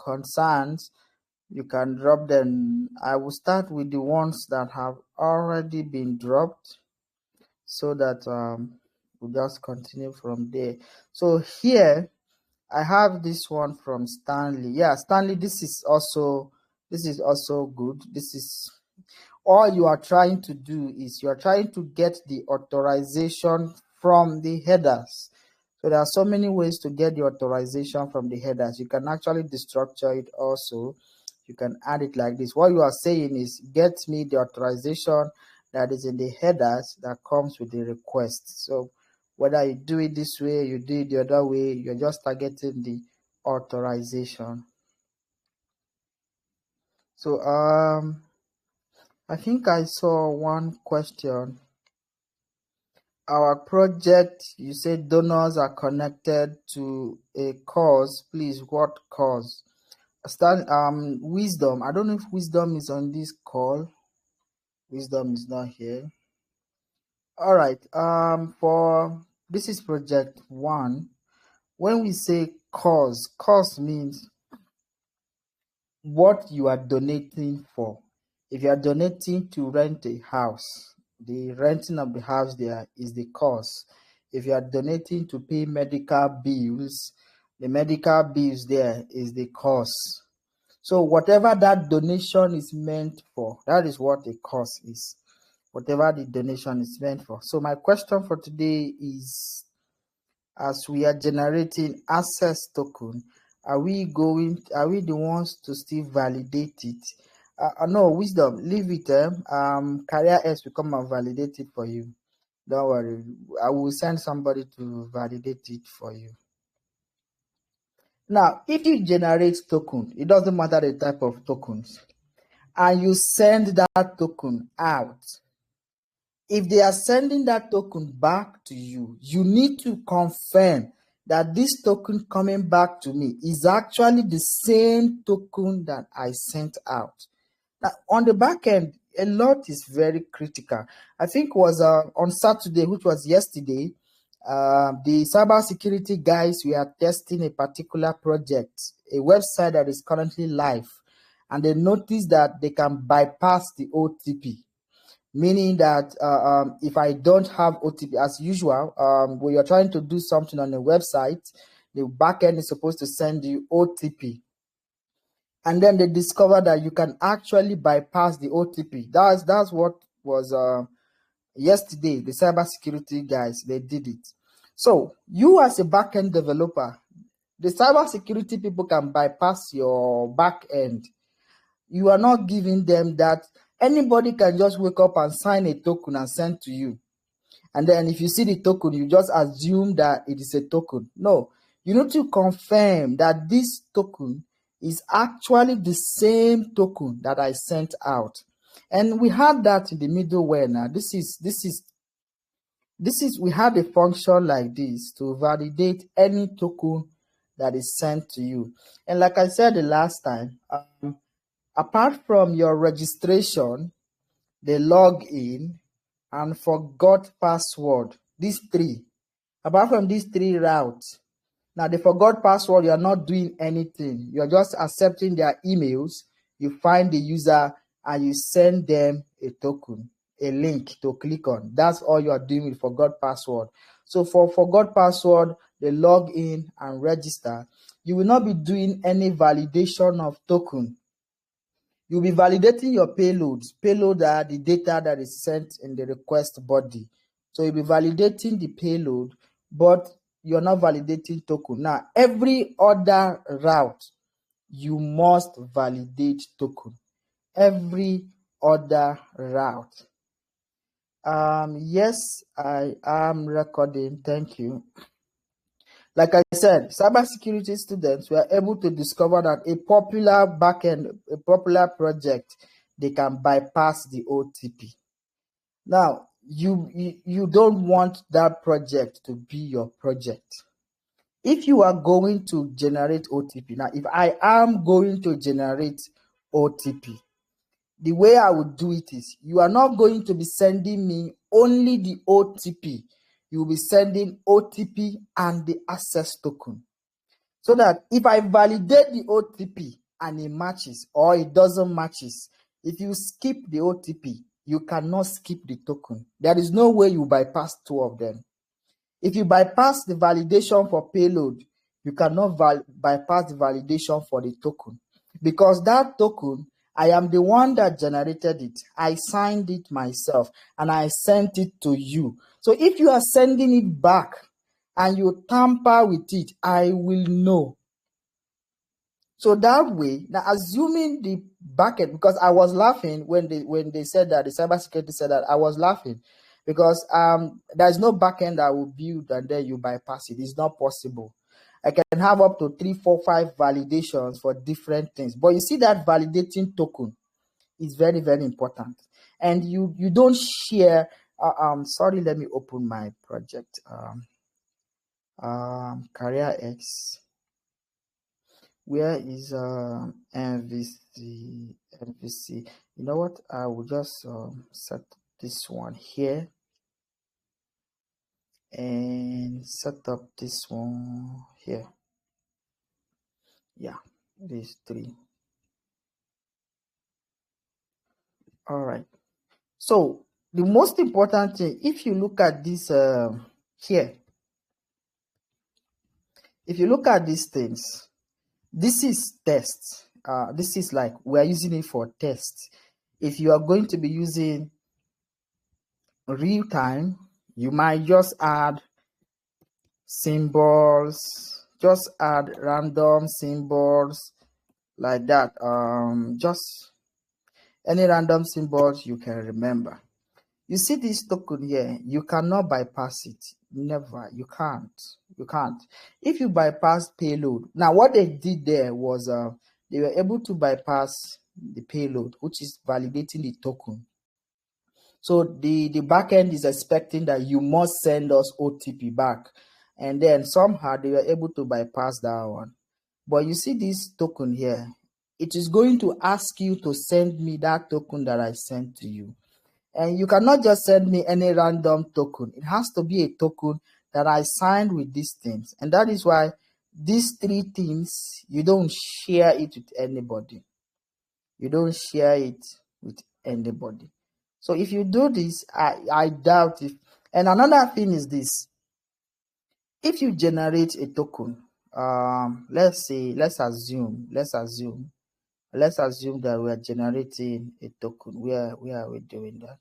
concerns, you can drop them. I will start with the ones that have already been dropped, so that we'll just continue from there. So here I have this one from Stanley. Yeah, Stanley, this is also good. This is all you are trying to do, is you are trying to get the authorization from the headers. So there are so many ways to get the authorization from the headers. You can actually destructure it also. You can add it like this. What you are saying is, get me the authorization that is in the headers that comes with the request. So whether you do it this way, you do it the other way, you're just targeting the authorization. So I think I saw one question. Our project, you said donors are connected to a cause. Please, what cause? Wisdom. I don't know if Wisdom is on this call. Wisdom is not here. All right. For this is project 1. When we say cause means what you are donating for. If you are donating to rent a house, the renting of the house there is the cost. If you are donating to pay medical bills, the medical bills there is the cost. So whatever that donation is meant for, that is what the cost is. Whatever the donation is meant for. So my question for today is, as we are generating access token, are we the ones to still validate it? No, Wisdom, leave it. CareerEX will come and validate it for you. Don't worry, I will send somebody to validate it for you. Now, if you generate token, it doesn't matter the type of tokens, and you send that token out, if they are sending that token back to you, you need to confirm that this token coming back to me is actually the same token that I sent out. Now, on the back end, a lot is very critical. I think it was on Saturday, which was yesterday, the cybersecurity guys were testing a particular project, a website that is currently live, and they noticed that they can bypass the OTP. Meaning that if I don't have OTP, as usual, when you're trying to do something on a website, the backend is supposed to send you OTP. And then they discovered that you can actually bypass the OTP. That's what was yesterday. The cybersecurity guys, they did it. So you as a backend developer, the cybersecurity people can bypass your backend. You are not giving them that. Anybody can just wake up and sign a token and send to you. And then if you see the token, you just assume that it is a token. No, you need to confirm that this token is actually the same token that I sent out. And we have that in the middleware now. We have a function like this to validate any token that is sent to you. And like I said the last time, apart from your registration, the login, and forgot password, these 3. Apart from these 3 routes, now the forgot password, you are not doing anything. You are just accepting their emails. You find the user and you send them a token, a link to click on. That's all you are doing with forgot password. So for forgot password, the login and register, you will not be doing any validation of token. You'll be validating your payloads. Payloads are the data that is sent in the request body. So you'll be validating the payload, but you're not validating token. Now, every other route, you must validate token. Every other route. Yes, I am recording. Thank you. Like I said, cybersecurity students were able to discover that a popular backend, a popular project, they can bypass the OTP. Now, you don't want that project to be your project. If you are going to generate OTP, now if I am going to generate OTP, the way I would do it is, you are not going to be sending me only the OTP. You will be sending OTP and the access token. so that if I validate the OTP and it matches or it doesn't matches, if you skip the OTP, you cannot skip the token. There is no way you bypass two of them. If you bypass the validation for payload, you cannot bypass the validation for the token, because that token, I am the one that generated it. I signed it myself and I sent it to you. So if you are sending it back and you tamper with it, I will know. So that way, now assuming the backend, because I was laughing when they said that, the cybersecurity said that, I was laughing because there's no backend that will build and then you bypass it. It's not possible. I can have up to 3, 4, 5 validations for different things. But you see that validating token is very, very important. And you don't share. Sorry, let me open my project. CareerEX. Where is MVC? MVC. You know what? I will just set this one here and set up this one here. Yeah, these 3. All right. So the most important thing, if you look at this here, if you look at these things, this is test. This is like we are using it for test. If you are going to be using real time, you might just add symbols, just add random symbols like that. Just any random symbols you can remember. You see this token here, you cannot bypass it. Never. You can't. You can't. If you bypass payload, now what they did there was they were able to bypass the payload, which is validating the token. So the backend is expecting that you must send us OTP back, and then somehow they were able to bypass that one. But you see this token here, it is going to ask you to send me that token that I sent to you. And you cannot just send me any random token. It has to be a token that I signed with these things. And that is why these 3 things, you don't share it with anybody. You don't share it with anybody. So if you do this, I doubt it. And another thing is this. If you generate a token, let's assume that we are generating a token. Where are we doing that?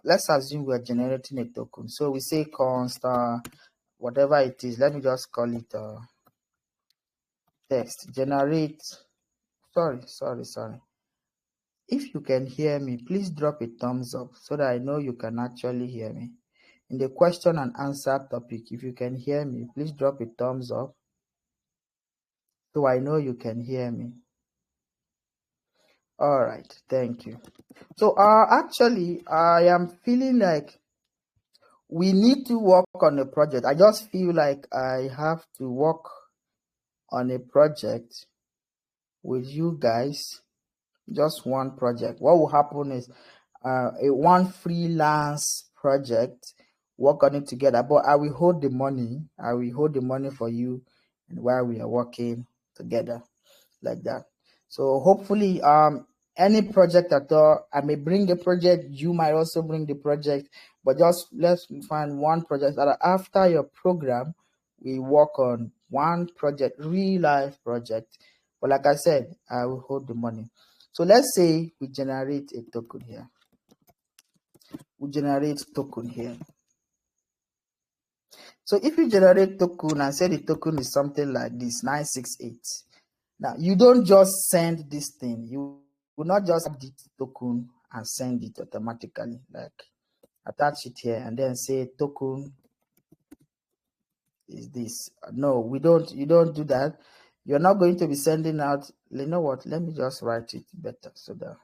Let's assume we are generating a token. So we say const whatever it is. Let me just call it text generate. Sorry. If you can hear me, please drop a thumbs up so that I know you can actually hear me. In the question and answer topic, if you can hear me, please drop a thumbs up so I know you can hear me. All right, thank you. So actually, I am feeling like we need to work on a project. I just feel like I have to work on a project with you guys. Just one project. What will happen is one freelance project, work on it together, but I will hold the money. I will hold the money for you, and while we are working together like that. So hopefully any project at all, I may bring the project, you might also bring the project, but just let's find one project that after your program we work on one project, real life project. But like I said, I will hold the money. So let's say we generate a token here. We generate token here. So if you generate token and say the token is something like this, 968. Now you don't just send this thing. You will not just add this token and send it automatically, like attach it here and then say token is this. No, we don't. You don't do that. You're not going to be sending out. You know what? Let me just write it better so that.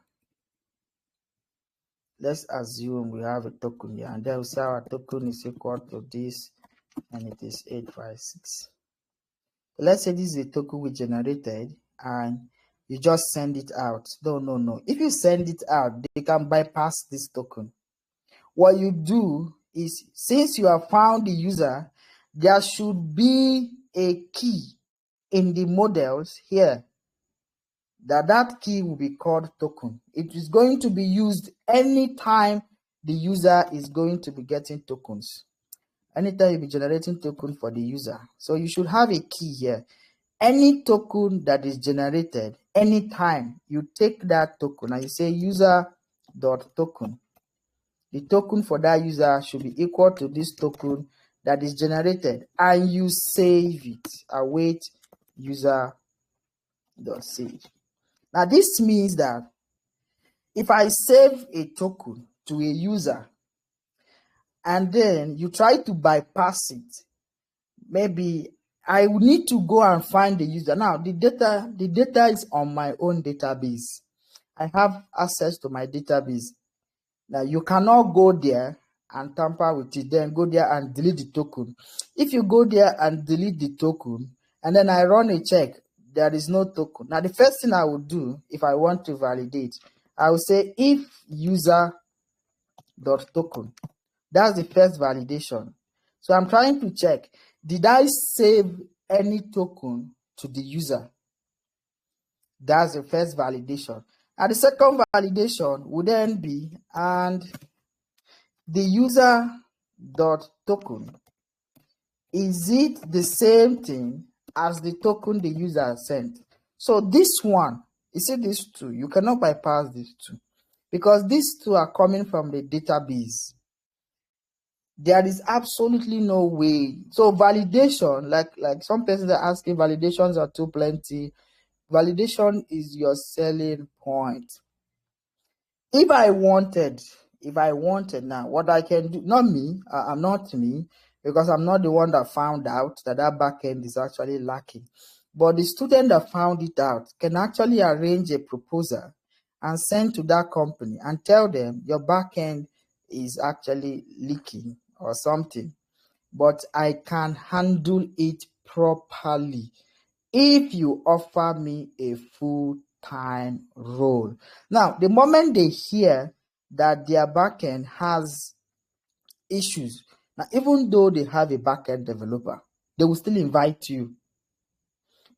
Let's assume we have a token here, and then we say our token is equal to this, and it is 856. So let's say this is a token we generated, and you just send it out. No. If you send it out, they can bypass this token. What you do is, since you have found the user, there should be a key in the models here that key will be called token. It is going to be used anytime the user is going to be getting tokens. Anytime you'll be generating token for the user. So you should have a key here. Any token that is generated, anytime you take that token and you say user.token, the token for that user should be equal to this token that is generated, and you save it. Await user.save. Now this means that if I save a token to a user and then you try to bypass it, maybe I would need to go and find the user. Now the data is on my own database. I have access to my database. Now you cannot go there and tamper with it, then go there and delete the token. If you go there and delete the token and then I run a check, there is no token. Now the first thing I would do if I want to validate, I will say if user.token. That's the first validation. So I'm trying to check, did I save any token to the user? That's the first validation. And the second validation would then be, and the user.token, is it the same thing as the token the user sent? So this one, you see these two, you cannot bypass these two because these two are coming from the database. There is absolutely no way. So validation, like some persons are asking, validations are too plenty. Validation is your selling point. If I wanted now, what I can do, not me, I'm not me, because I'm not the one that found out that backend is actually lacking. But the student that found it out can actually arrange a proposal and send to that company and tell them your backend is actually leaking or something. But I can handle it properly if you offer me a full-time role. Now, the moment they hear that their backend has issues, now even though they have a backend developer, they will still invite you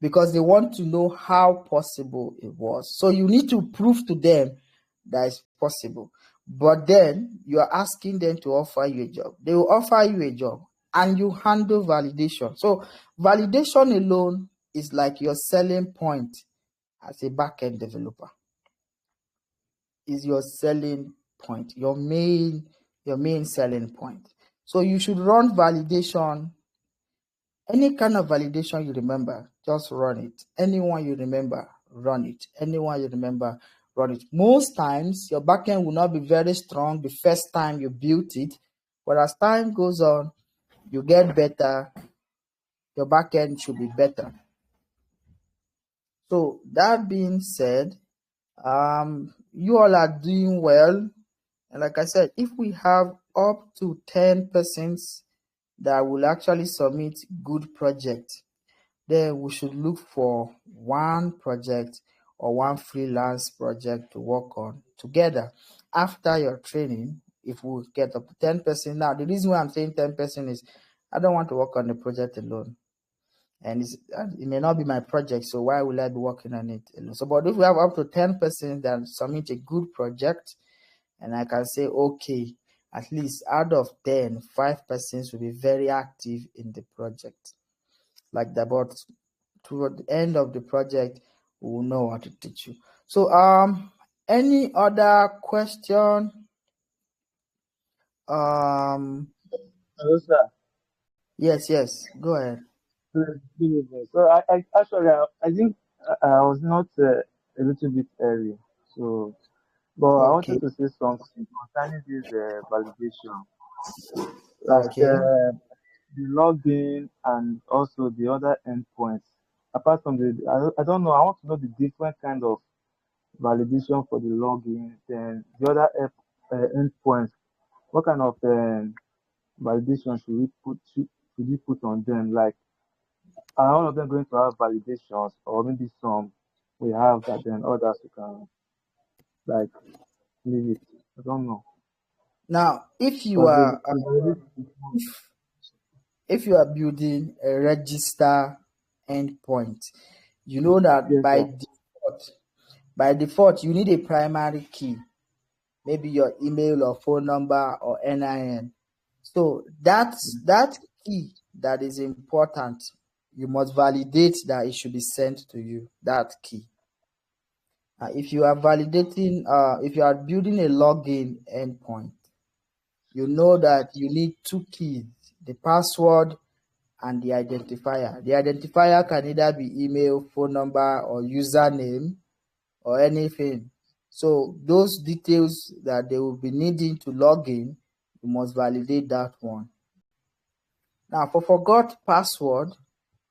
because they want to know how possible it was. So you need to prove to them that it's possible. But then you are asking them to offer you a job. They will offer you a job and you handle validation. So validation alone is like your selling point as a backend developer. Is your selling point, your main selling point. So you should run validation. Any kind of validation you remember, just run it. Anyone you remember, run it. Anyone you remember, run it. Most times, your backend will not be very strong the first time you built it, but as time goes on, you get better. Your backend should be better. So that being said, you all are doing well. And like I said, if we have up to 10 persons that will actually submit good project, then we should look for one project or one freelance project to work on together. After your training, if we get up to 10 persons, now the reason why I'm saying 10 persons is I don't want to work on the project alone. And it may not be my project, so why will I be working on it alone? So, but if we have up to 10 persons that submit a good project, and I can say, okay, at least out of 10, 5 persons will be very active in the project. Like that, but toward the end of the project, we will know what to teach you. So, any other question? Hello, sir. Yes, go ahead. Good evening. So I actually, I think I was not a little bit early. So, but I Okay, wanted to say something concerning this validation, like okay. the login and also the other endpoints. Apart from I don't know. I want to know the different kind of validation for the login, then the other endpoints. What kind of validation should we put on them? Like, are all of them going to have validations, or maybe some we have that then others we can like leave it? I don't know. Now, if you Because are the validation is if you are building a register endpoint. You know that Yes, sir. by default, you need a primary key, maybe your email or phone number or NIN. So that key that is important, you must validate that it should be sent to you, that key. If you are validating, if you are building a login endpoint, you know that you need two keys, the password and the identifier. The identifier can either be email, phone number, or username, or anything. So those details that they will be needing to log in, you must validate that one. Now, for forgot password,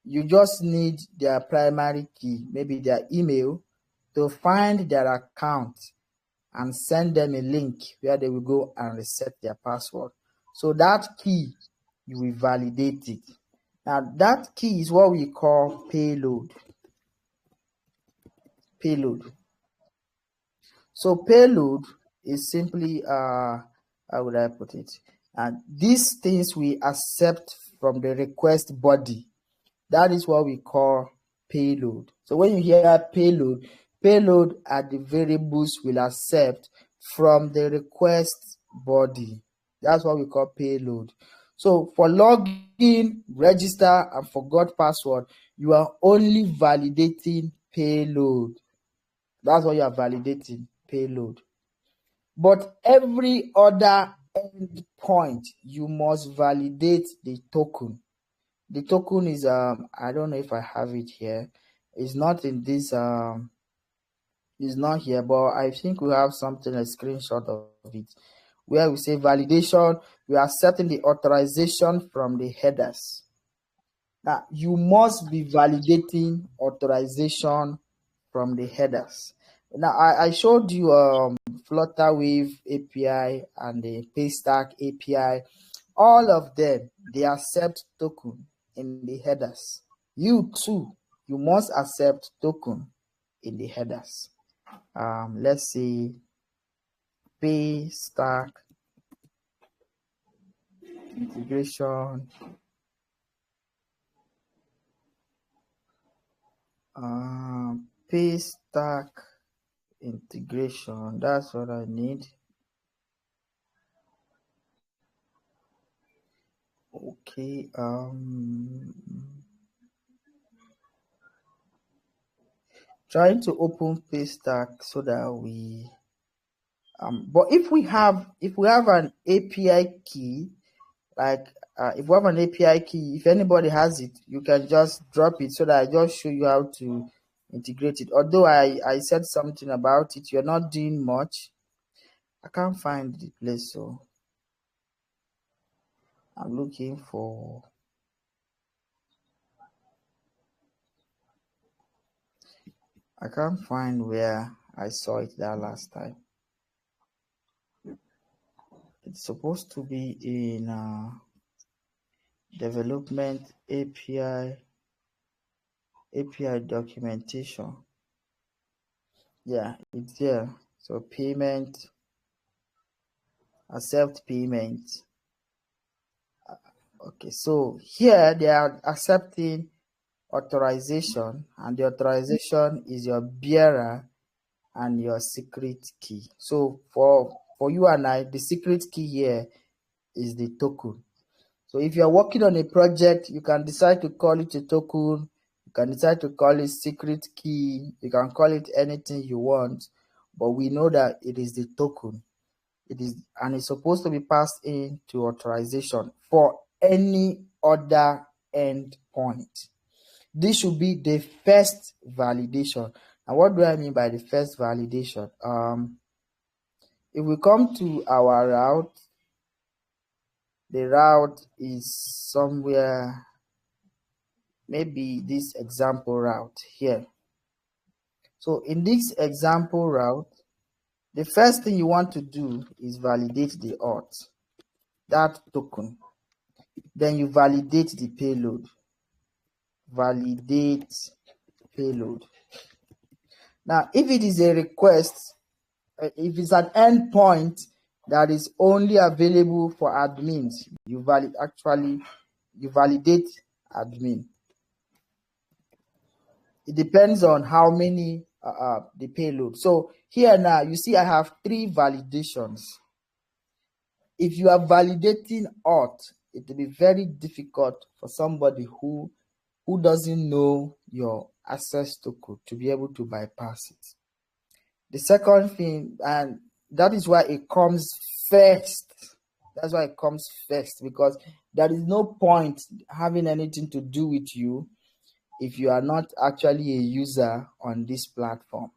you just need their primary key, maybe their email, to find their account and send them a link where they will go and reset their password. So that key, you will validate it. Now, that key is what we call payload. So payload is simply, how would I put it? And these things we accept from the request body. That is what we call payload. So when you hear payload are the variables we'll accept from the request body. That's what we call payload. So for login, register, and forgot password, you are only validating payload. That's what you are validating, payload. But every other endpoint, you must validate the token. The token is, I don't know if I have it here. It's not in this, it's not here, but I think we have something, a screenshot of it, where we say validation, we are setting the authorization from the headers. Now, you must be validating authorization from the headers. Now, I showed you Flutterwave API and the Paystack API. All of them, they accept token in the headers. You too, you must accept token in the headers. Let's see, Paystack integration. Paystack integration, that's what I need. Okay, trying to open Paystack so that we but if we have an API key, like if we have an API key, if anybody has it, you can just drop it so that I just show you how to integrate it. Although I said something about it, you're not doing much. I can't find the place, so I'm looking for. I can't find where I saw it that last time. It's supposed to be in development API documentation. Yeah, it's there. So payment, accept payment. Okay, so here they are accepting authorization, and the authorization is your bearer and your secret key. So for you and I, the secret key here is the token. So if you're working on a project, you can decide to call it a token, you can decide to call it secret key, you can call it anything you want, but we know that it is the token. It is, and it's supposed to be passed into authorization for any other endpoint. This should be the first validation. And what do I mean by the first validation? If we come to our route, the route is somewhere, maybe this example route here. So in this example route, the first thing you want to do is validate the auth, that token. Then you validate the payload. Validate payload. Now, if it is a request, if it's an endpoint that is only available for admins, you validate admin. it depends on how many the payload. So here now, you see I have 3 validations. If you are validating auth, it will be very difficult for somebody who doesn't know your access token to be able to bypass it. The second thing, and that is why it comes first. That's why it comes first, because there is no point having anything to do with you if you are not actually a user on this platform.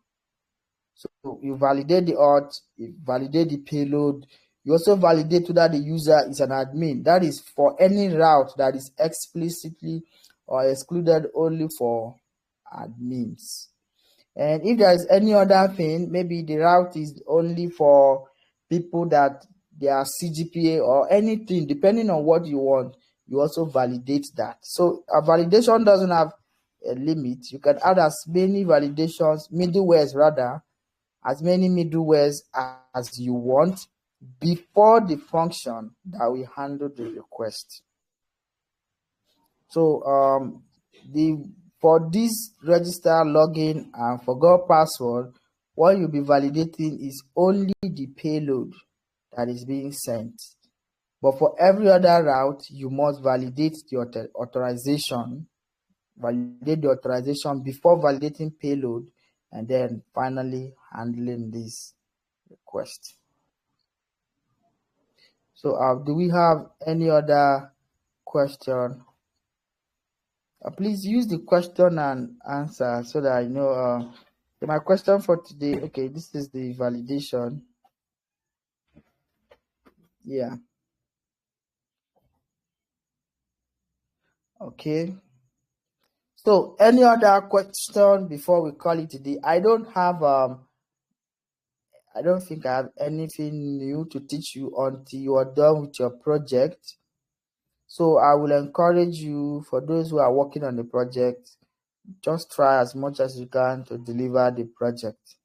So you validate the auth, you validate the payload, you also validate whether the user is an admin. That is for any route that is explicitly or excluded only for admins. And if there is any other thing, maybe the route is only for people that they are CGPA or anything, depending on what you want, you also validate that. So a validation doesn't have a limit. You can add as many validations, middlewares rather, as many middlewares as you want before the function that will handle the request. So for this register, login, and forgot password, what you'll be validating is only the payload that is being sent. But for every other route, you must validate the authorization, before validating payload, and then finally handling this request. So do we have any other question? Please use the question and answer so that I know. My question for today, okay, this is the validation. Yeah. Okay. So any other question before we call it today? I don't think I have anything new to teach you until you are done with your project. So I will encourage you, for those who are working on the project, just try as much as you can to deliver the project.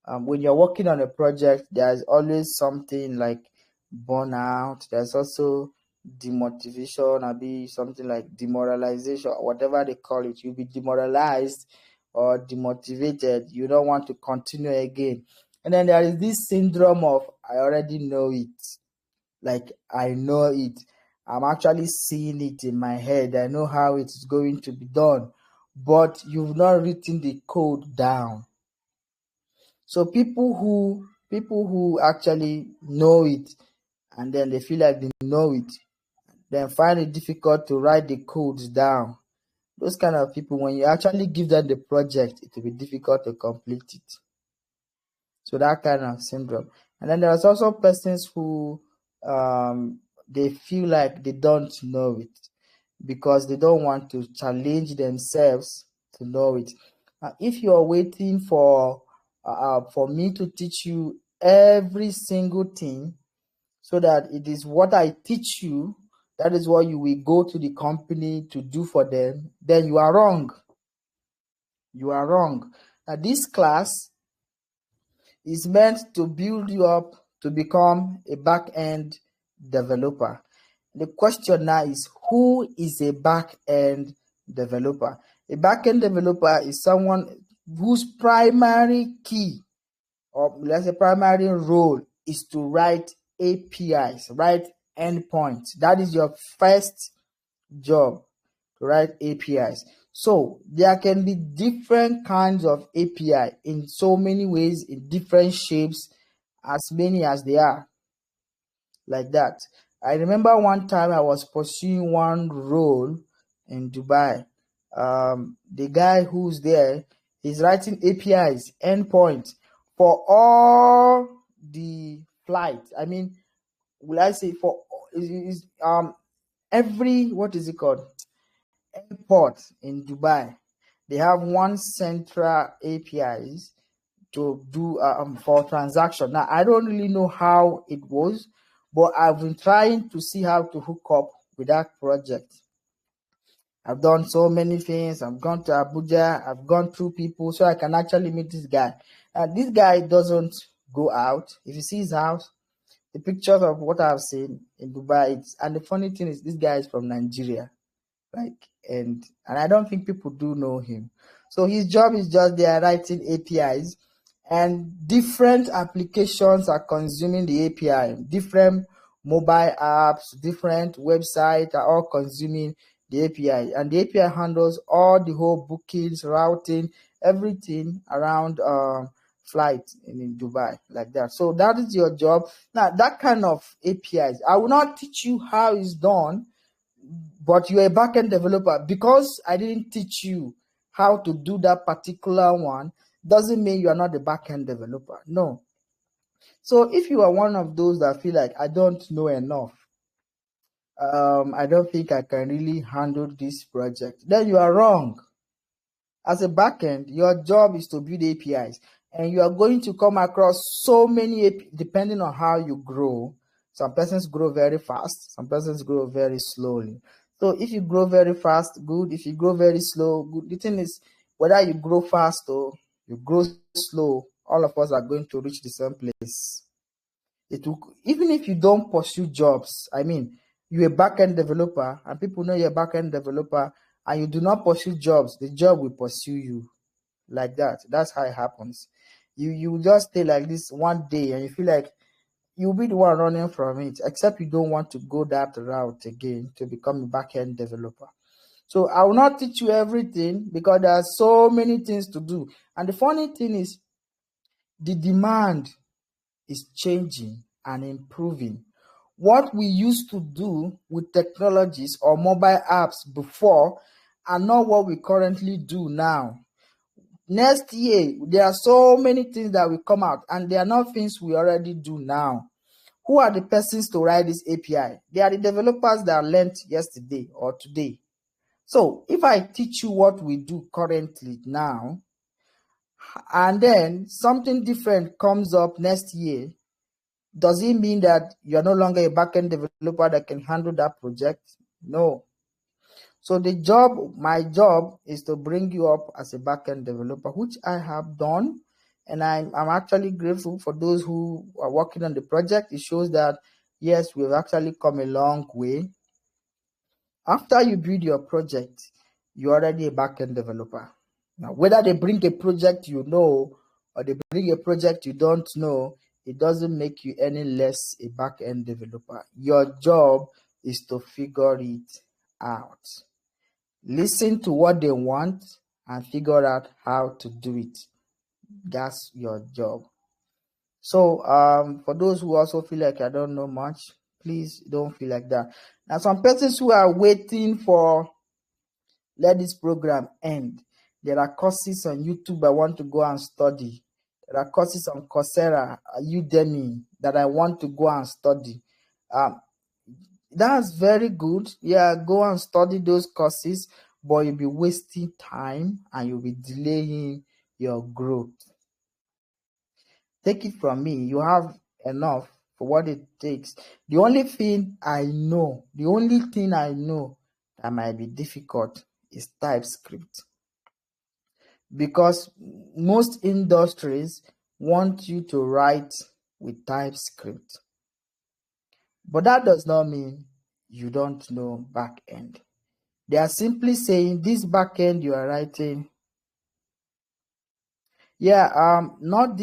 When you're working on a project, there's always something like burnout. There's also demotivation, or be something like demoralization, or whatever they call it. You'll be demoralized or demotivated. You don't want to continue again. And then there is this syndrome of, I already know it. Like, I know it. I'm actually seeing it in my head. I know how it's going to be done. But you've not written the code down. So people who actually know it, and then they feel like they know it, then find it difficult to write the codes down. Those kind of people, when you actually give them the project, it will be difficult to complete it. So that kind of syndrome. And then there's also persons who they feel like they don't know it because they don't want to challenge themselves to know it. If you're waiting for me to teach you every single thing, so that it is what I teach you, that is what you will go to the company to do for them, then you are wrong. You are wrong. Now, this class is meant to build you up to become a back-end developer. The question now is, who is a back-end developer? A back-end developer is someone whose primary key, or let's say primary role, is to write APIs, write endpoints. That is your first job, to write APIs. So there can be different kinds of API in so many ways, in different shapes, as many as they are, like that. I remember one time I was pursuing one role in Dubai. The guy who's there is writing APIs, endpoints, for all the flights. I mean, will I say for every, what is it called, airport in Dubai, they have one central APIs to do for transaction. Now, I don't really know how it was, but I've been trying to see how to hook up with that project. I've done so many things. I've gone to Abuja. I've gone through people so I can actually meet this guy. This guy doesn't go out. If you see his house, the pictures of what I've seen in Dubai, and the funny thing is, this guy is from Nigeria. And I don't think people do know him. So his job is just there writing APIs, and different applications are consuming the API. Different mobile apps, different websites are all consuming the API, and the API handles all the whole bookings, routing, everything around flight in Dubai, like that. So that is your job. Now, that kind of APIs, I will not teach you how it's done, but you're a backend developer. Because I didn't teach you how to do that particular one, doesn't mean you are not a backend developer. No. So if you are one of those that feel like I don't know enough, I don't think I can really handle this project, then you are wrong. As a backend, your job is to build APIs, and you are going to come across so many APIs depending on how you grow. Some persons grow very fast, some persons grow very slowly. So if you grow very fast, good. If you grow very slow, good. The thing is, whether you grow fast or you grow slow, all of us are going to reach the same place. It will, even if you don't pursue jobs, I mean, you're a backend developer and people know you're a backend developer, and you do not pursue jobs, the job will pursue you, like that. That's how it happens. You just stay like this one day and you feel like you'll be the one running from it, except you don't want to go that route again to become a backend developer. So I will not teach you everything because there are so many things to do. And the funny thing is, the demand is changing and improving. What we used to do with technologies or mobile apps before are not what we currently do now. Next year, there are so many things that will come out, and they are not things we already do now. Who are the persons to write this API? They are the developers that learned yesterday or today. So if I teach you what we do currently now, and then something different comes up next year, does it mean that you're no longer a backend developer that can handle that project? No. So my job is to bring you up as a backend developer, which I have done. And I'm actually grateful for those who are working on the project. It shows that, yes, we've actually come a long way. After you build your project, you're already a backend developer. Now, whether they bring a project you know or they bring a project you don't know, it doesn't make you any less a back-end developer. Your job is to figure it out. Listen to what they want and figure out how to do it. That's your job. So for those who also feel like I don't know much, please don't feel like that. Now, some persons who are waiting for let this program end. There are courses on YouTube I want to go and study. There are courses on Coursera, Udemy that I want to go and study. That's very good. Yeah, go and study those courses, but you'll be wasting time and you'll be delaying your growth. Take it from me, you have enough for what it takes. The only thing I know that might be difficult is TypeScript, because most industries want you to write with TypeScript. But that does not mean you don't know backend. They are simply saying this backend you are writing. Yeah, not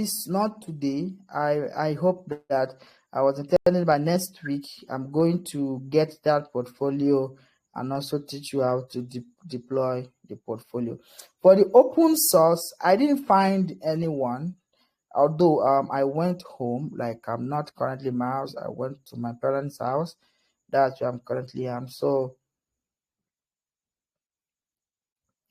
today. I hope that I was intending by next week I'm going to get that portfolio and also teach you how to deploy the portfolio. For the open source, I didn't find anyone, although I went home. Like, I'm not currently in my house. I went to my parents' house. That's where I'm currently am. So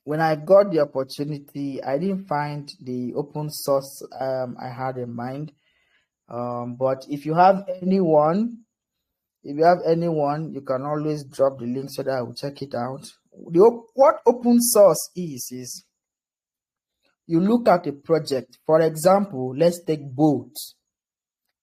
when I got the opportunity, I didn't find the open source I had in mind. But if you have anyone, you can always drop the link so that I will check it out. What open source is you look at a project. For example, let's take Bolt.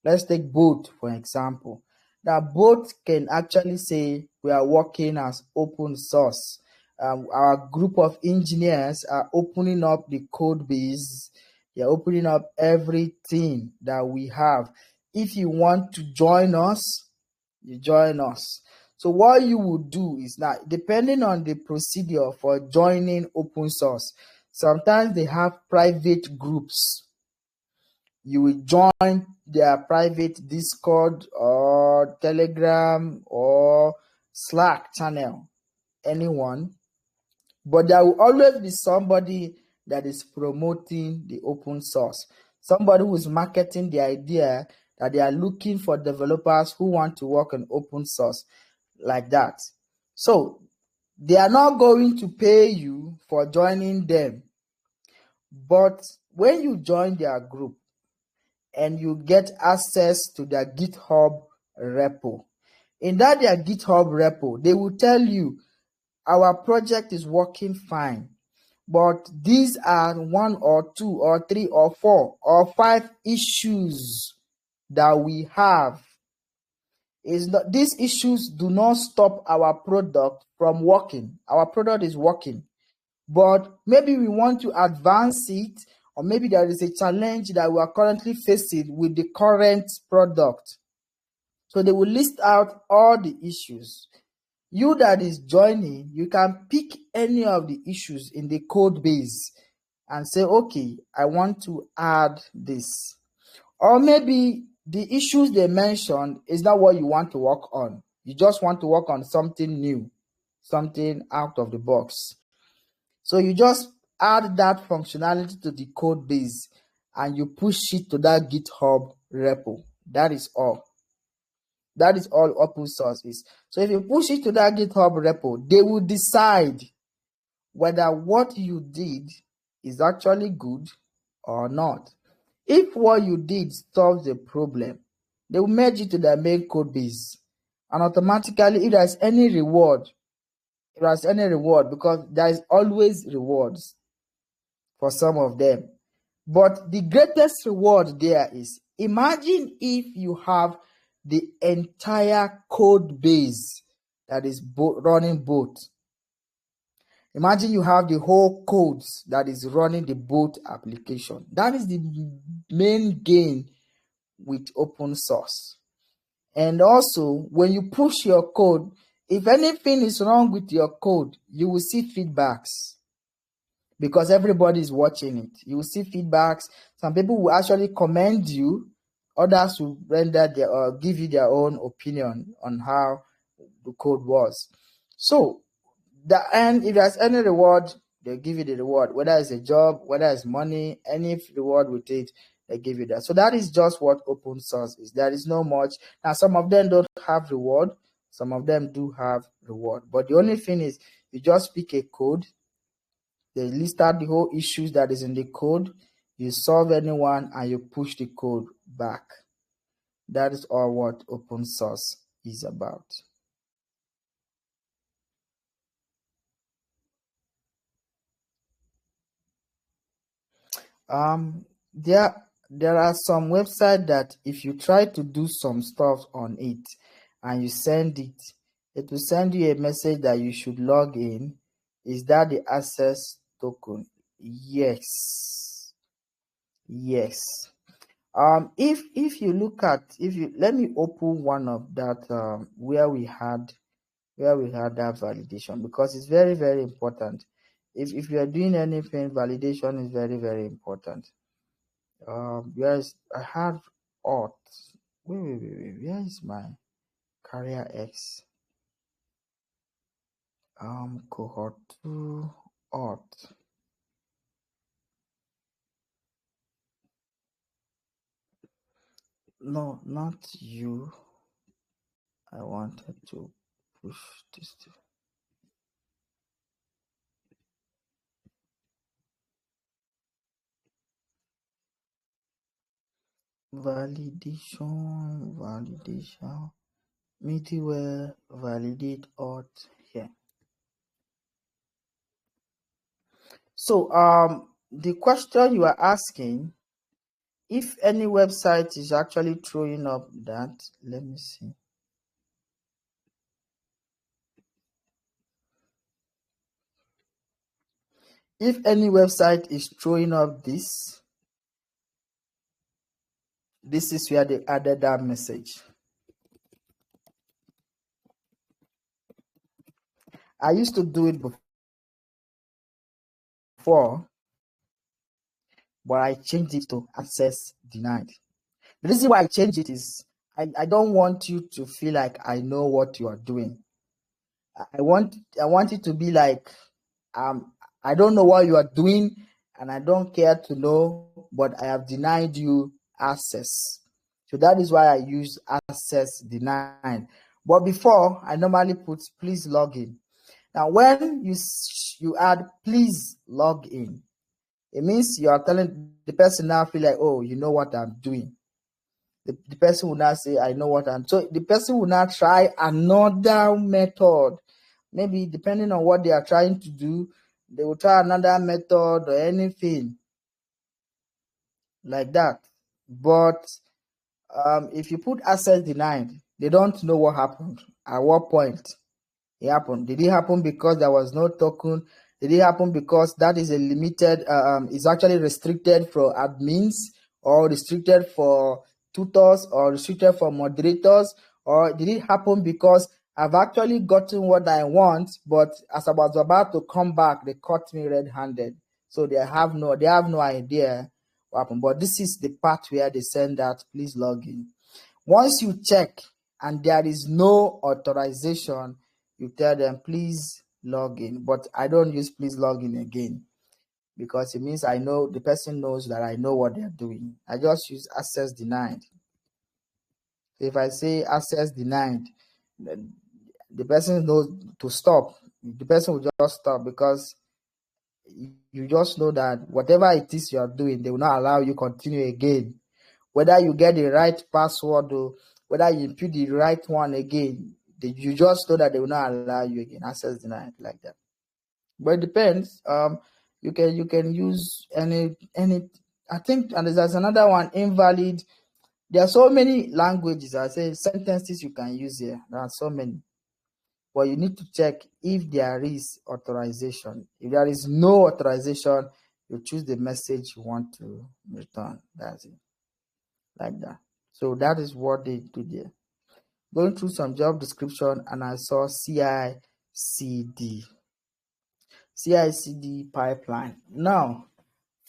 Let's take Bolt, for example. Now, Bolt can actually say we are working as open source. Our group of engineers are opening up the code base. They're opening up everything that we have. If you want to join us, you join us. So what you would do is, now, depending on the procedure for joining open source, Sometimes they have private groups. You will join their private Discord or Telegram or Slack channel, anyone. But there will always be somebody that is promoting the open source, somebody who is marketing the idea that they are looking for developers who want to work on open source, like that. So they are not going to pay you for joining them. But when you join their group and you get access to their GitHub repo, in that their GitHub repo, they will tell you, our project is working fine, but these are 1 or 2 or 3 or 4 or 5 issues that we have. These issues do not stop our product from working. Our product is working, but maybe we want to advance it, or maybe there is a challenge that we are currently facing with the current product. So they will list out all the issues. You that is joining, you can pick any of the issues in the code base and say, okay, I want to add this. Or maybe the issues they mentioned is not what you want to work on. You just want to work on something new, something out of the box. So you just add that functionality to the code base and you push it to that GitHub repo. That is all. That is all open source is. So if you push it to that GitHub repo, they will decide whether what you did is actually good or not. If what you did solves the problem, they will merge it to their main code base. And automatically, if there's any reward, because there is always rewards for some of them. But the greatest reward there is, imagine if you have the entire code base that is running both. Imagine you have the whole codes that is running the both application. That is the main gain with open source. And also, when you push your code, if anything is wrong with your code, you will see feedbacks, because everybody is watching it. You will see feedbacks. Some people will actually commend you. Others will render give you their own opinion on how the code was. So, if there's any reward, they'll give you the reward. Whether it's a job, whether it's money, any reward with it, they give you that. So that is just what open source is. There is no much. Now, some of them don't have reward. Some of them do have reward. But the only thing is, you just pick a code. They list out the whole issues that is in the code. You solve any one and you push the code back. That is all what open source is about. There are some websites that if you try to do some stuff on it and you send it, it will send you a message that you should log in. Is that the access token? Yes. If you look at, let me open one of that where we had that validation, because it's very, very important. If you are doing anything, validation is very, very important. Yes, I have auth. Wait. Where is my CareerEX? Cohort 2 auth. No, not you. I wanted to push this. Validation. Middleware validate auth here. So the question you are asking, if any website is actually throwing up that, let me see. If any website is throwing up this is where they added that message. I used to do it before, but I changed it to access denied. The reason why I changed it is I don't want you to feel like I know what you are doing. I want it to be like I don't know what you are doing and I don't care to know, but I have denied you access. So that is why I use access denied. But before, I normally put please log in. Now, when you add please log in, it means you are telling the person now feel like, oh, you know what I'm doing. The person will now say, I know what I'm. So the person will now try another method. Maybe depending on what they are trying to do, they will try another method or anything like that. But if you put access denied, they don't know what happened, at what point it happened. Did it happen because there was no token? Did it happen because that is a limited, is actually restricted for admins, or restricted for tutors, or restricted for moderators? Or did it happen because I've actually gotten what I want, but as I was about to come back, they caught me red-handed? So they have no idea what happened. But this is the part where they send that please log in. Once you check and there is no authorization, you tell them please log in. But I don't use please log in again, because it means I know the person knows that I know what they're doing. I just use access denied. So if I say access denied, the person knows to stop. The person will just stop, because you just know that whatever it is you are doing, they will not allow you continue again. Whether you get the right password or whether you input the right one again, you just know that they will not allow you again. Access denied, like that. But it depends. You can use any. I think, and there's another one, invalid. There are so many languages. I say sentences you can use here. There are so many, but you need to check if there is authorization. If there is no authorization, you choose the message you want to return. That's it, like that. So that is what they do there. Going through some job description, and I saw CI/CD pipeline. Now,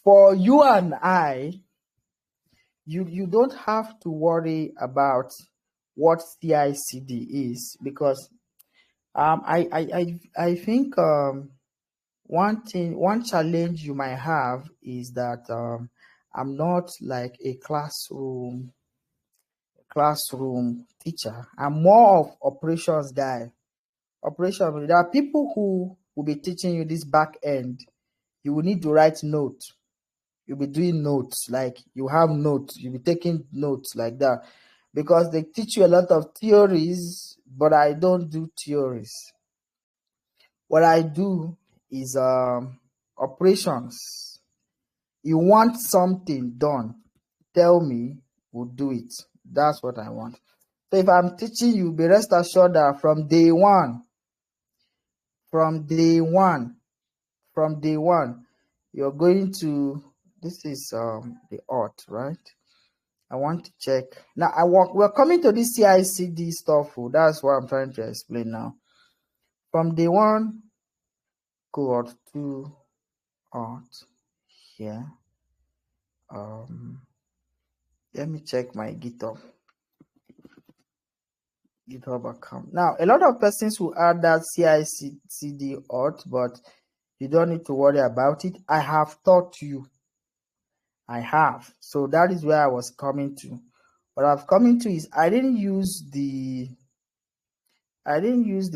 for you and I, you don't have to worry about what CI/CD is, because I think one challenge you might have is that I'm not like a classroom teacher. I'm more of operations guy. There are people who will be teaching you this back end. You will need to write notes. You'll be doing notes, like you have notes. You'll be taking notes like that, because they teach you a lot of theories, but I don't do theories. What I do is operations. You want something done, tell me, we'll do it. That's what I want. So if I'm teaching you, be rest assured that from day one, you're going to, this is the auth, right? I want to check. Now we're coming to this CI/CD stuff. That's what I'm trying to explain now. From day one, cohort 2 auth here. Let me check my GitHub account. Now, a lot of persons will add that CI/CD auth, but you don't need to worry about it. I have taught you. I have. So that is where I was coming to. What I've coming to is I didn't use the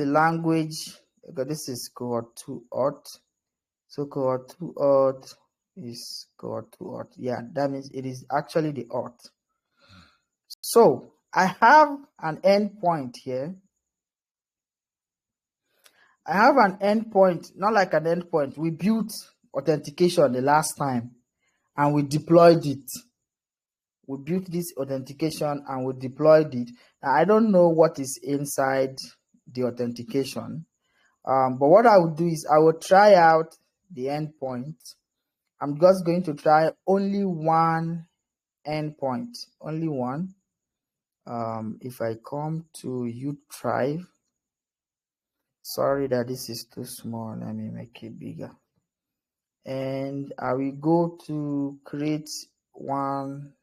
language, because this is cohort 2 auth. So cohort 2 auth is cohort 2 auth. Yeah, that means it is actually the auth. So I have an endpoint here. I have an endpoint, not like an endpoint. We built authentication the last time and we deployed it. We built this authentication and we deployed it. Now, I don't know what is inside the authentication. But what I would do is I will try out the endpoint. I'm just going to try only one endpoint, only one. If I come to uThrive, sorry that this is too small. Let me make it bigger. and I will go to create one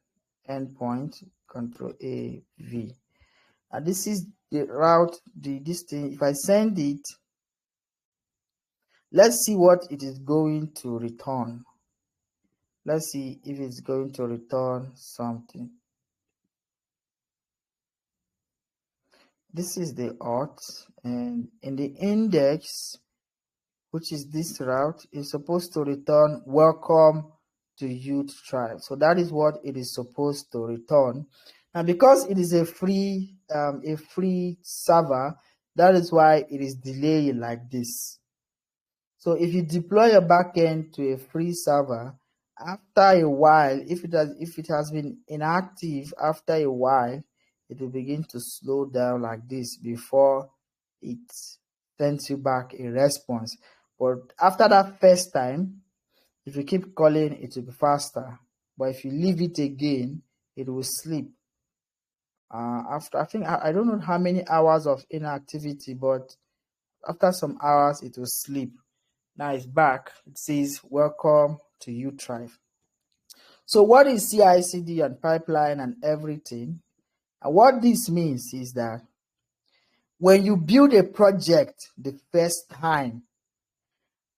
endpoint, Control A V. And this is the route, this thing. If I send it, let's see what it is going to return. Let's see if it's going to return something. This is the auth, and in the index, which is this route, is supposed to return welcome to youth trial. So that is what it is supposed to return. And because it is a free server, that is why it is delaying like this. So if you deploy a backend to a free server, after a while, if it has been inactive, after a while, it will begin to slow down like this before it sends you back a response. But after that first time, if you keep calling, it will be faster. But if you leave it again, it will sleep. After, I think, I don't know how many hours of inactivity, but after some hours, it will sleep. Now it's back. It says, welcome to youth trial. So what is CI/CD and pipeline and everything? And what this means is that when you build a project the first time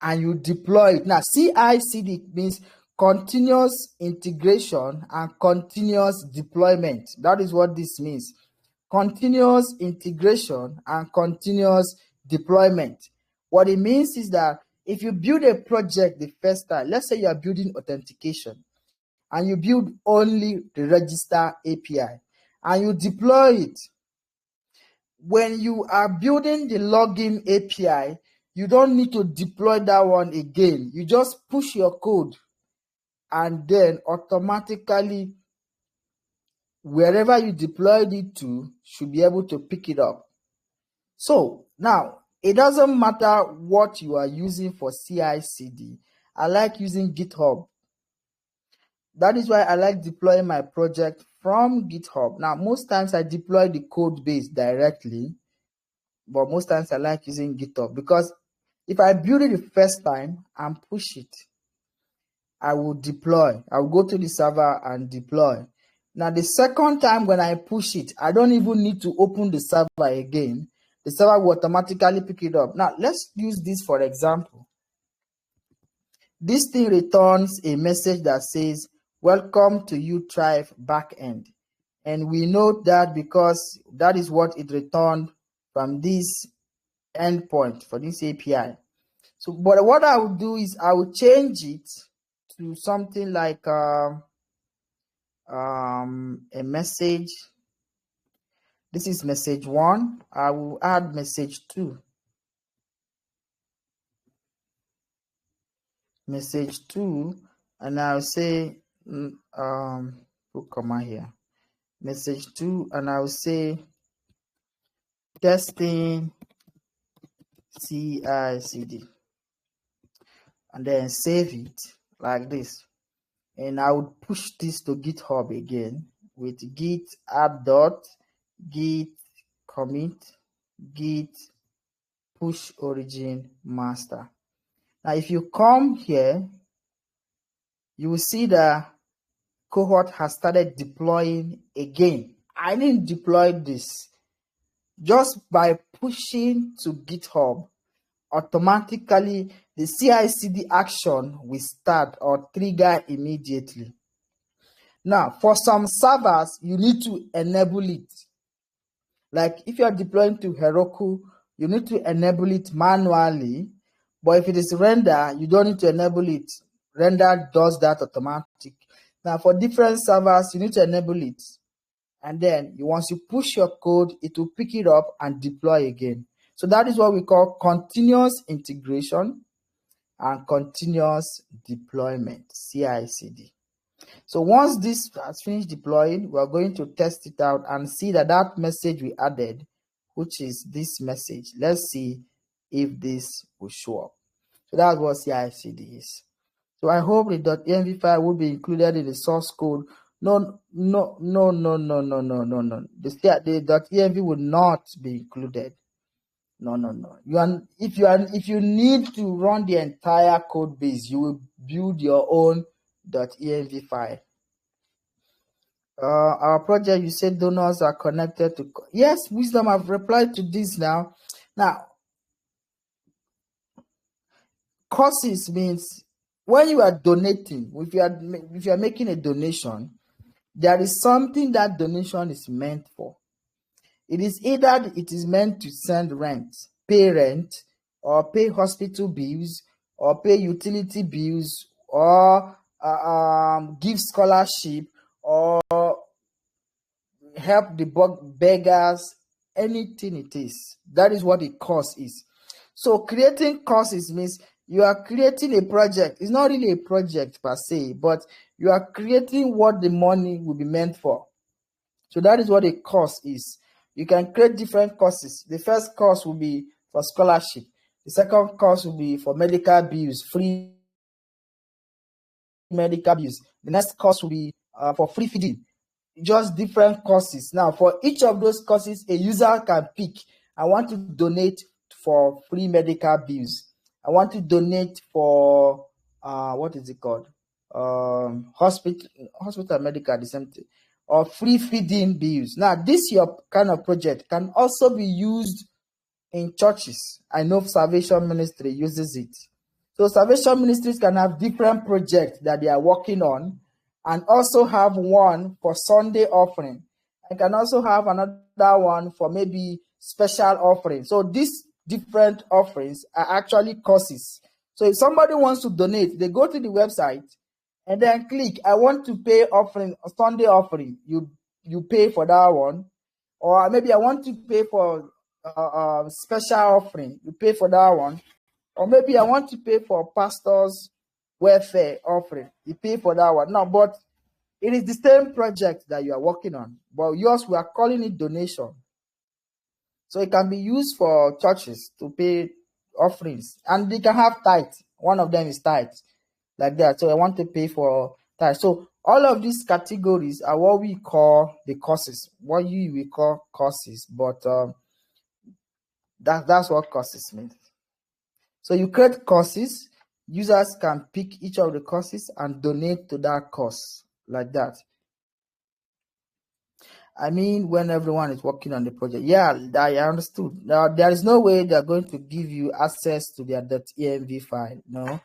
and you deploy it, now CI/CD means continuous integration and continuous deployment. That is what this means. Continuous integration and continuous deployment. What it means is that if you build a project the first time, let's say you are building authentication, and you build only the register API, and you deploy it. When you are building the login API, you don't need to deploy that one again. You just push your code, and then automatically, wherever you deployed it to, should be able to pick it up. So now, it doesn't matter what you are using for CI/CD. I like using GitHub. That is why I like deploying my project from GitHub. Now, most times I deploy the code base directly, but most times I like using GitHub because if I build it the first time and push it, I will deploy. I will go to the server and deploy. Now, the second time when I push it, I don't even need to open the server again. The server will automatically pick it up. Now, let's use this for example. This thing returns a message that says, welcome to youth trial backend. And we know that because that is what it returned from this endpoint for this API. So, but what I will do is I will change it to something like a message. This is message 1. I will add message 2. Message 2, and I'll say put comma here. Message 2, and I'll say testing CI/CD, and then save it like this. And I would push this to GitHub again with git add dot, git commit, git push origin master. Now, if you come here, you will see the cohort has started deploying again. I didn't deploy this. Just by pushing to GitHub, automatically the CI/CD action will start or trigger immediately. Now, for some servers, you need to enable it. Like if you are deploying to Heroku, you need to enable it manually. But if it is Render, you don't need to enable it. Render does that automatic. Now, for different servers, you need to enable it. And then once you push your code, it will pick it up and deploy again. So that is what we call continuous integration and continuous deployment, CI/CD. So once this has finished deploying, we're going to test it out and see that that message we added, which is this message, let's see if this will show up. So that's what CI/CD is. So I hope the .env file will be included in the source code. No. The .env will not be included. No. If you need to run the entire code base, you will build your own .env file. Our project, you said donors are connected to. Yes, Wisdom, I've replied to this now. Now, courses means when you are donating, if you are making a donation, there is something that donation is meant for. It is either it is meant to send rent, or pay hospital bills, or pay utility bills, or give scholarship, or help the beggars, anything it is. That is what a course is. So creating courses means you are creating a project. It's not really a project per se, but you are creating what the money will be meant for. So that is what a course is. You can create different courses. The first course will be for scholarship. The second course will be for medical bills, free medical bills. The next course will be for free feeding. Just different courses. Now, for each of those courses, a user can pick. I want to donate for free medical bills. I want to donate for what is it called? Hospital medical, the same thing, or free feeding bills. Now, this your kind of project can also be used in churches. I know Salvation Ministry uses it. So Salvation Ministries can have different projects that they are working on, and also have one for Sunday offering. I can also have another one for maybe special offering. So these different offerings are actually courses. So if somebody wants to donate, they go to the website and then click, I want to pay offering, Sunday offering. You pay for that one. Or maybe I want to pay for special offering. You pay for that one. Or maybe I want to pay for pastor's welfare offering. You pay for that one. No, but it is the same project that you are working on. But yours, we are calling it donation. So it can be used for churches to pay offerings. And they can have tithes. One of them is tithes. Like that. So I want to pay for tithes. So all of these categories are what we call the courses. What you will call courses. But that's what courses means. So you create courses. Users can pick each of the courses and donate to that course. Like that. I mean, when everyone is working on the project. Yeah, I understood. Now, there is no way they're going to give you access to their .env file. No,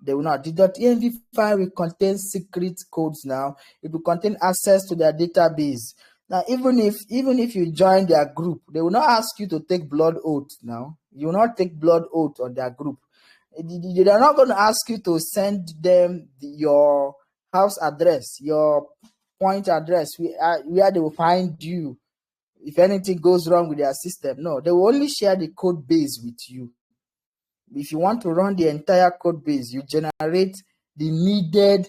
they will not. The .env file will contain secret codes now. It will contain access to their database. Now, even if you join their group, they will not ask you to take blood oath now. You will not take blood oath on their group. They are not going to ask you to send them your house address, your point address, where they will find you if anything goes wrong with their system. No, they will only share the code base with you. If you want to run the entire code base, you generate the needed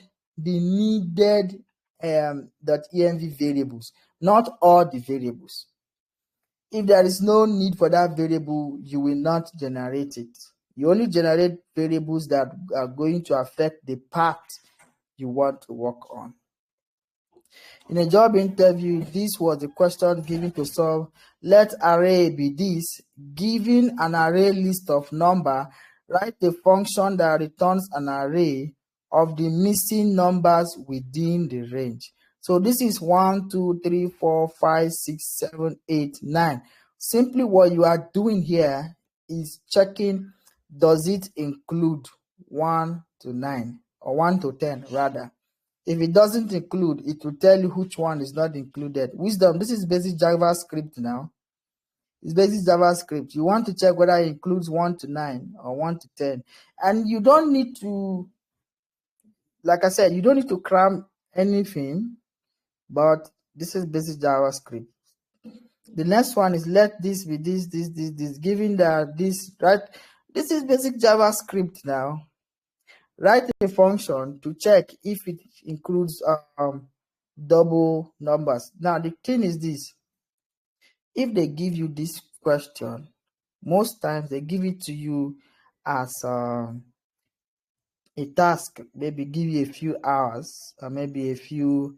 .env variables, not all the variables. If there is no need for that variable, you will not generate it. You only generate variables that are going to affect the part you want to work on. In a job interview, this was the question given to solve. Let array be this. Given an array list of number, write a function that returns an array of the missing numbers within the range. So this is 1, 2, 3, 4, 5, 6, 7, 8, 9. Simply what you are doing here is checking, does it include 1 to 9 or 1 to 10 rather. If it doesn't include, it will tell you which one is not included. Wisdom, this is basic JavaScript now. It's basic JavaScript. You want to check whether it includes 1 to 9 or 1 to 10. And you don't need to, like I said, you don't need to cram anything, but this is basic JavaScript. The next one is let this be this, given that this, right? This is basic JavaScript now. Write a function to check if it includes double numbers. Now, the thing is this. If they give you this question, most times they give it to you as a task, maybe give you a few hours, or maybe a few,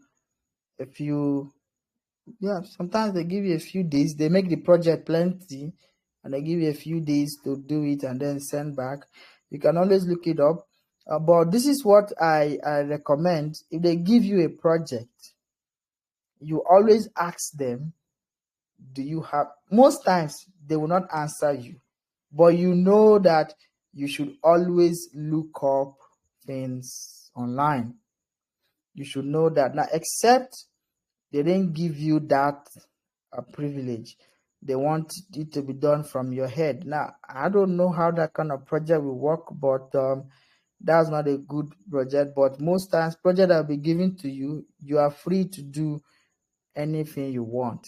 yeah, sometimes they give you a few days. They make the project plenty, and they give you a few days to do it and then send back. You can always look it up. But this is what I recommend. If they give you a project, you always ask them, do you have, most times they will not answer you, but you know that you should always look up things online. You should know that. Now, except they didn't give you that privilege, they want it to be done from your head. Now, I don't know how that kind of project will work, but that's not a good project. But most times, project that will be given to you, you are free to do anything you want.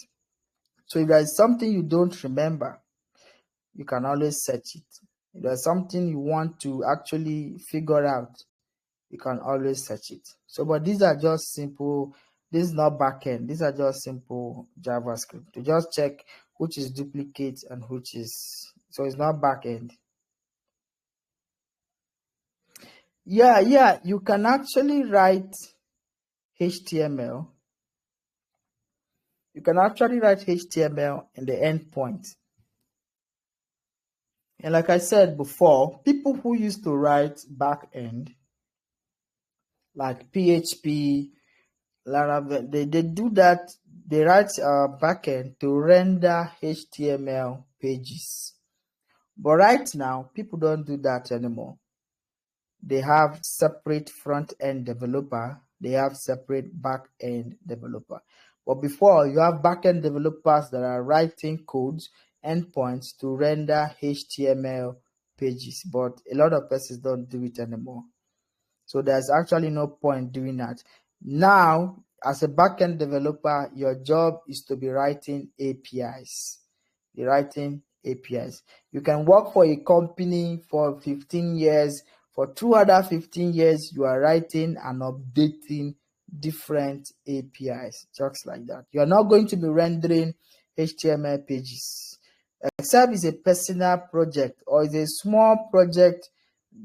So if there is something you don't remember, you can always search it. If there's something you want to actually figure out, you can always search it. So, but these are just simple. This is not backend. These are just simple JavaScript to just check which is duplicate and which is, so it's not backend. Yeah, you can actually write HTML. You can actually write HTML in the endpoint. And like I said before, people who used to write backend, like PHP, Laravel, they do that. They write backend to render HTML pages. But right now, people don't do that anymore. They have separate front-end developer. They have separate back-end developer. But before, you have back-end developers that are writing codes, endpoints to render HTML pages. But a lot of persons don't do it anymore. So there's actually no point doing that. Now, as a backend developer, your job is to be writing APIs. Be writing APIs. You can work for a company for 15 years. For 2 other 15 years, you are writing and updating different APIs, just like that. You are not going to be rendering HTML pages, except it's a personal project or it's a small project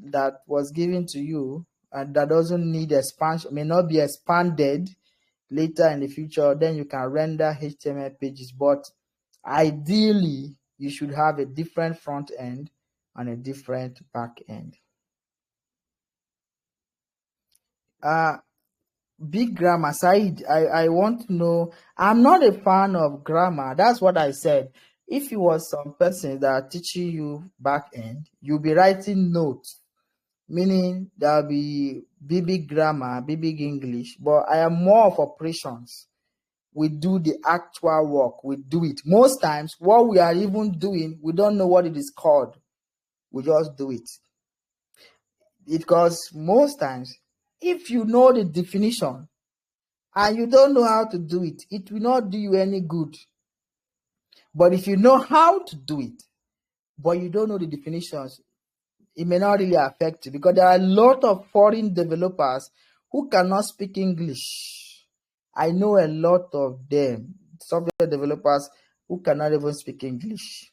that was given to you and that doesn't need expansion, may not be expanded later in the future. Then you can render HTML pages. But ideally, you should have a different front end and a different back end. Big grammar, Said, I want to know. I'm not a fan of grammar. That's what I said. If it was some person that are teaching you back end, you'll be writing notes, meaning there'll be big grammar, big English. But I am more of operations. We do the actual work. We do it. Most times, what we are even doing, we don't know what it is called. We just do it. Because most times, if you know the definition and you don't know how to do it, it will not do you any good. But if you know how to do it, but you don't know the definitions, it may not really affect you, because there are a lot of foreign developers who cannot speak English. I know a lot of them, software developers who cannot even speak English.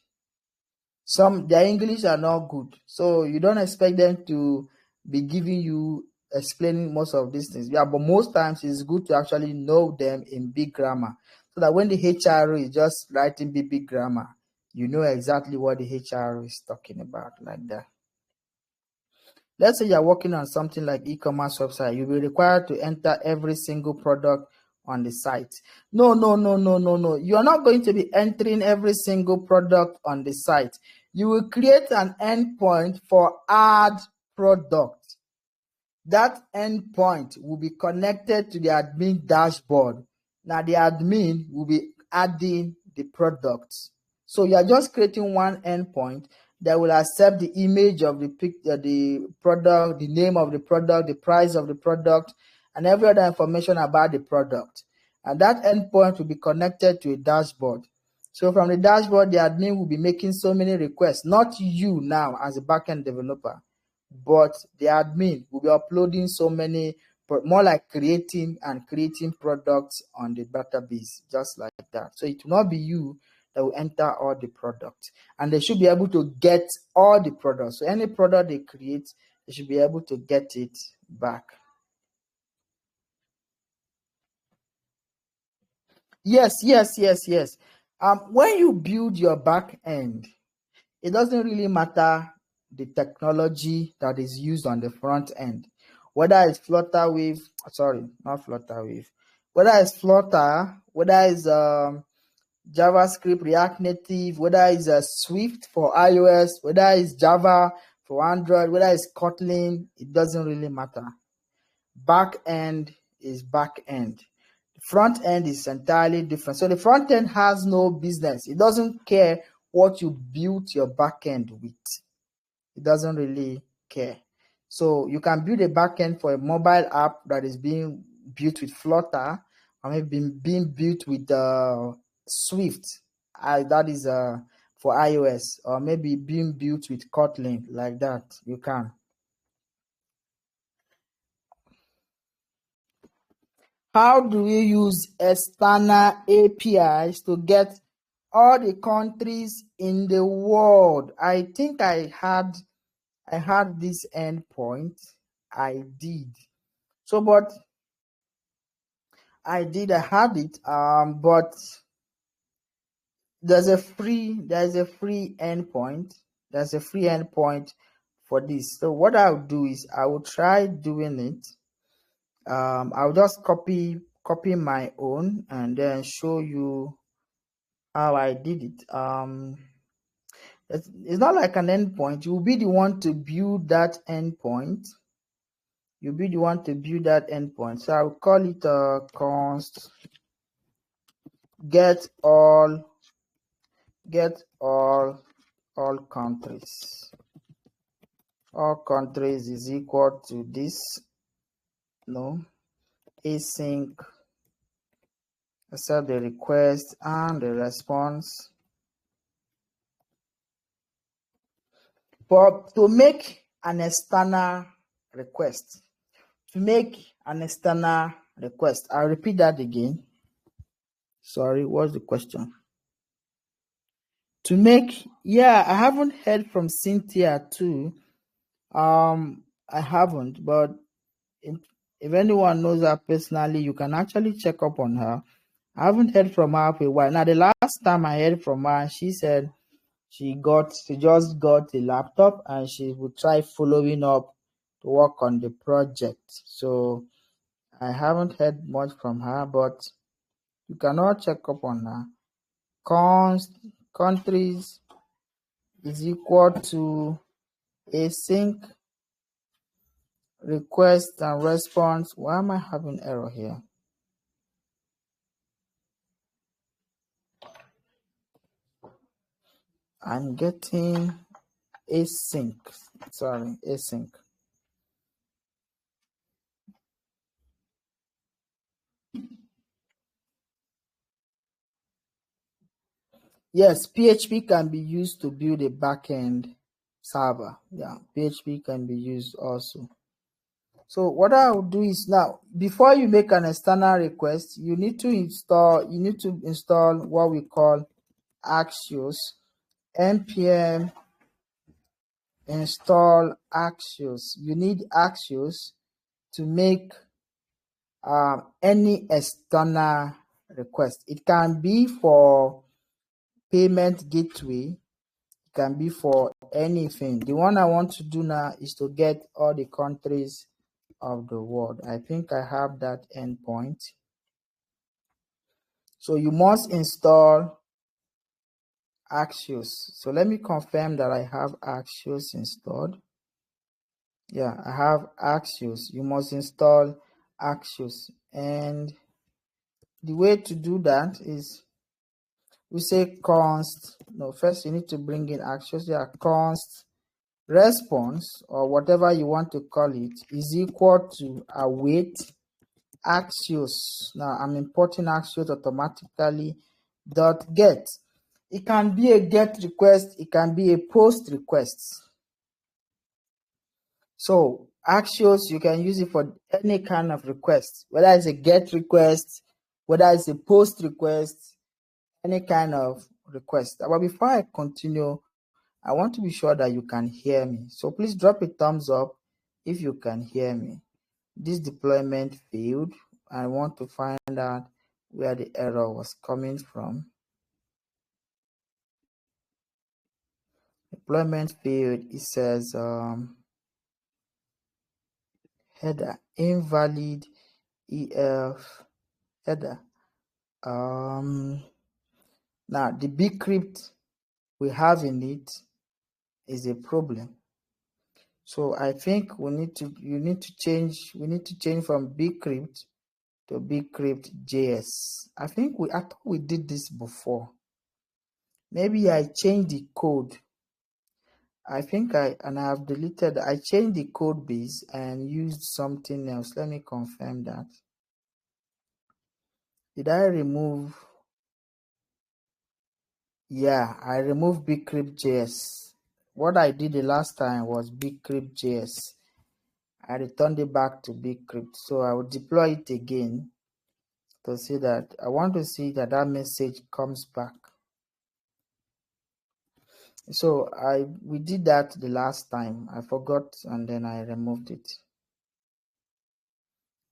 Their English are not good, so you don't expect them to be giving you, explaining most of these things. Yeah, but most times it's good to actually know them in big grammar, so that when the HRO is just writing big grammar, you know exactly what the HRO is talking about, like that. Let's say you're working on something like e-commerce website. You'll be required to enter every single product on the site. No. You're not going to be entering every single product on the site. You will create an endpoint for add product. That endpoint will be connected to the admin dashboard. Now the admin will be adding the products. So you are just creating one endpoint that will accept the image of the product, the name of the product, the price of the product, and every other information about the product. And that endpoint will be connected to a dashboard. So from the dashboard, the admin will be making so many requests, not you now as a backend developer, but the admin will be uploading so many, more like creating products on the database, just like that. So it will not be you that will enter all the products, and they should be able to get all the products. So any product they create, they should be able to get it back. Yes. When you build your back end, it doesn't really matter the technology that is used on the front end, whether it's Flutter Wave, sorry, not Flutter Wave, whether it's Flutter, whether it's JavaScript, React Native, whether it's Swift for iOS, whether it's Java for Android, whether it's Kotlin, it doesn't really matter. Back end is back end. The front end is entirely different. So the front end has no business. It doesn't care what you built your back end with. It doesn't really care. So you can build a back end for a mobile app that is being built with Flutter, or maybe being built with Swift, that is for iOS, or maybe being built with Kotlin, like that. You can. How do we use external APIs to get all the countries in the world? I think I had this endpoint. I did. So, but I had it. But there's a free endpoint. There's a free endpoint for this. So what I'll do is I will try doing it. I'll just copy my own and then show you how I did it. It's not like an endpoint. You'll be the one to build that endpoint. You'll be the one to build that endpoint. So I'll call it const get all countries. All countries is equal to this. No, async, accept the request and the response. But to make an external request, I'll repeat that again. Sorry, what's the question? I haven't heard from Cynthia too. I haven't, but if anyone knows her personally, you can actually check up on her. I haven't heard from her for a while. Now, the last time I heard from her, she said she just got a laptop and she would try following up to work on the project. So I haven't heard much from her, but you can all check up on her. Countries is equal to async request and response. Why am I having error here? I'm getting async. Sorry, async. Yes, PHP can be used to build a backend server. Yeah, PHP can be used also. So what I will do is now, before you make an external request, you need to install what we call Axios. npm install Axios. You need Axios to make any external request. It can be for payment gateway, it can be for anything. The one I want to do now is to get all the countries of the world. I think I have that endpoint. So you must install Axios. So let me confirm that I have Axios installed. Yeah, I have Axios. You must install Axios. And the way to do that is we say first you need to bring in Axios. Yeah, const response, or whatever you want to call it, is equal to await Axios. Now I'm importing Axios automatically .get. It can be a get request, it can be a post request. So Axios, you can use it for any kind of request, whether it's a get request, whether it's a post request, any kind of request. But before I continue, I want to be sure that you can hear me. So please drop a thumbs up if you can hear me. This deployment failed. I want to find out where the error was coming from. deployment field, it says header invalid EF header. Now the bcrypt we have in it is a problem. So I think we need to change from bcrypt to bcrypt.js. I thought we did this before. Maybe I changed the code. I think I have deleted. I changed the code base and used something else. Let me confirm that. Did I remove? Yeah, I removed bcrypt.js. What I did the last time was bcrypt.js. I returned it back to bcrypt. So I will deploy it again to see that. I want to see that message comes back. So we did that the last time. I forgot and then I removed it.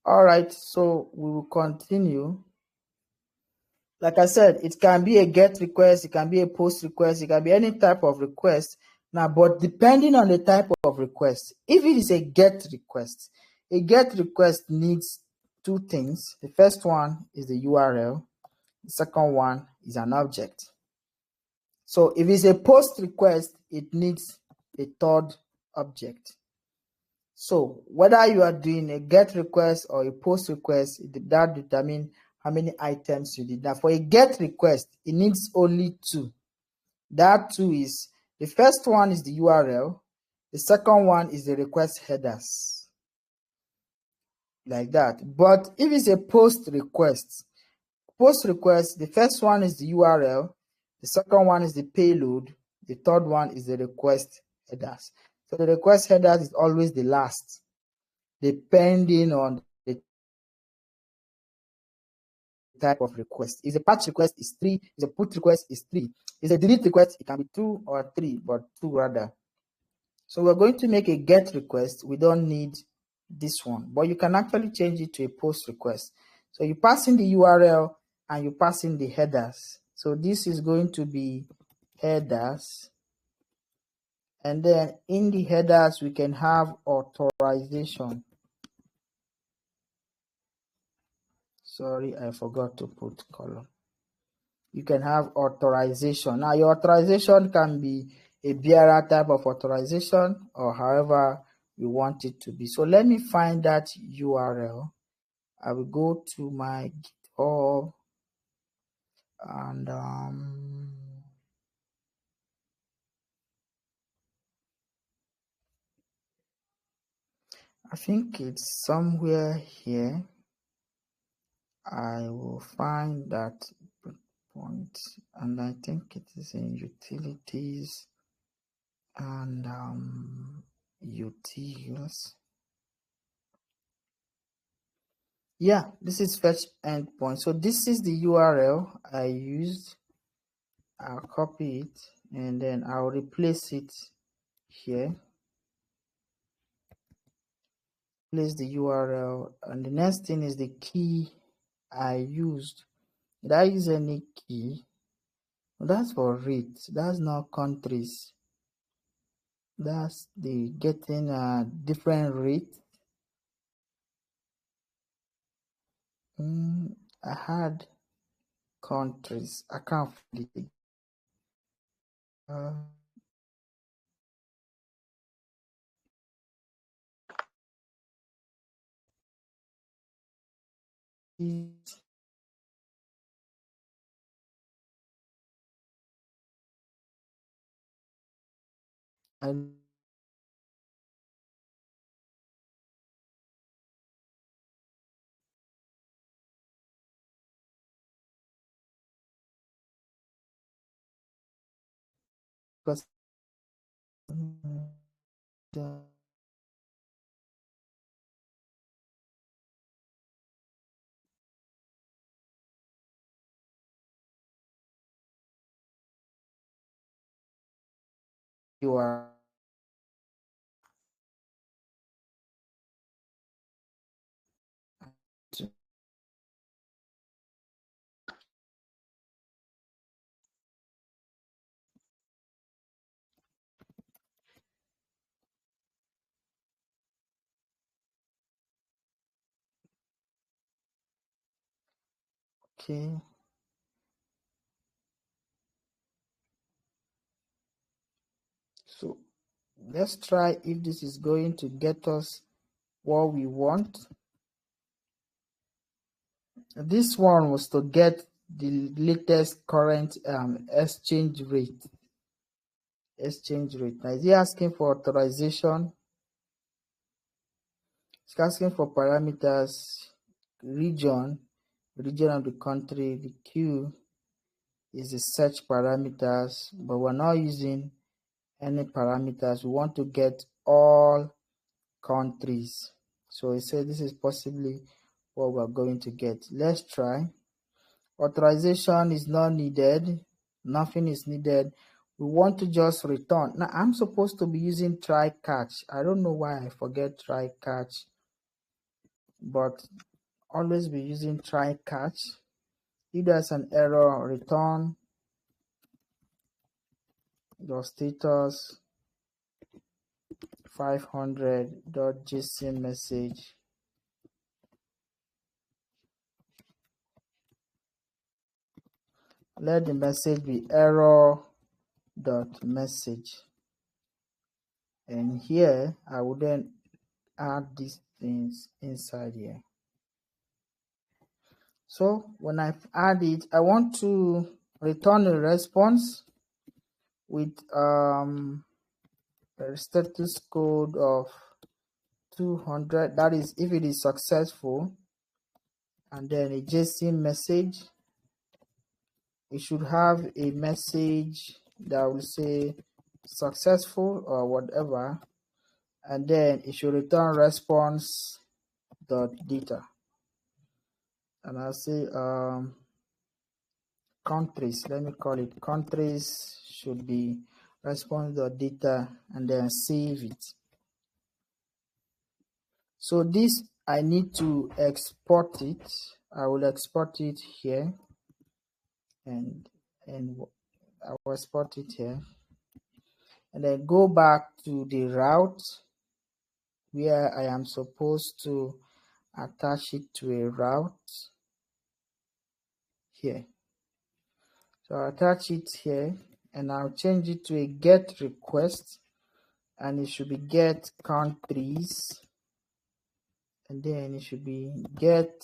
All right, so we will continue. Like I said, it can be a GET request, it can be a POST request, it can be any type of request. Now, but depending on the type of request, if it is a GET request needs two things. The first one is the URL. The second one is an object. So if it's a POST request, it needs a third object. So whether you are doing a GET request or a POST request, that determines how many items you did. Now for a GET request, it needs only two. That two is, the first one is the URL, the second one is the request headers. Like that. But if it's a POST request, the first one is the URL, the second one is the payload, the third one is the request headers. So the request headers is always the last, depending on the type of request. If a patch request is 3, if a put request is 3, if a delete request, it can be 2 or 3, but 2 rather. So we're going to make a GET request. We don't need this one, but you can actually change it to a POST request. So you pass in the URL and you pass in the headers. So this is going to be headers. And then in the headers, we can have authorization. Sorry, I forgot to put column. You can have authorization. Now your authorization can be a bearer type of authorization or however you want it to be. So let me find that URL. I will go to my GitHub and I think it's somewhere here. I will find that point and I think it is in utilities and utils. Yeah, this is fetch endpoint. So this is the URL I used. I'll copy it and then I'll replace it here. Place the URL, and the next thing is the key I used. Did I use any key? Well, that's for rates. That's not countries. That's the getting a different rate. I had countries. I can't find it. And because you are Okay. So let's try if this is going to get us what we want. This one was to get the latest current exchange rate. Now, is he asking for authorization? It's asking for parameters, region of the country. The Q is the search parameters, but we're not using any parameters. We want to get all countries. So it says this is possibly what we're going to get. Let's try. Authorization is not needed. Nothing is needed. We want to just return. Now I'm supposed to be using try catch. I don't know why I forget try catch, but always be using try catch. If there's an error, return your status 500.json message. Let the message be error.message. And here I will then add these things inside here. So when I've added, I want to return a response with a status code of 200. That is if it is successful, and then a JSON message. It should have a message that will say successful or whatever, and then it should return response dot data, and I'll say countries. Let me call it countries should be response dot data, and then save it. So this I need to export it. I will export it here, and I will export it here, and then go back to the route where I am supposed to attach it to a route here. So I'll attach it here, and I'll change it to a get request, and it should be get countries, and then it should be get,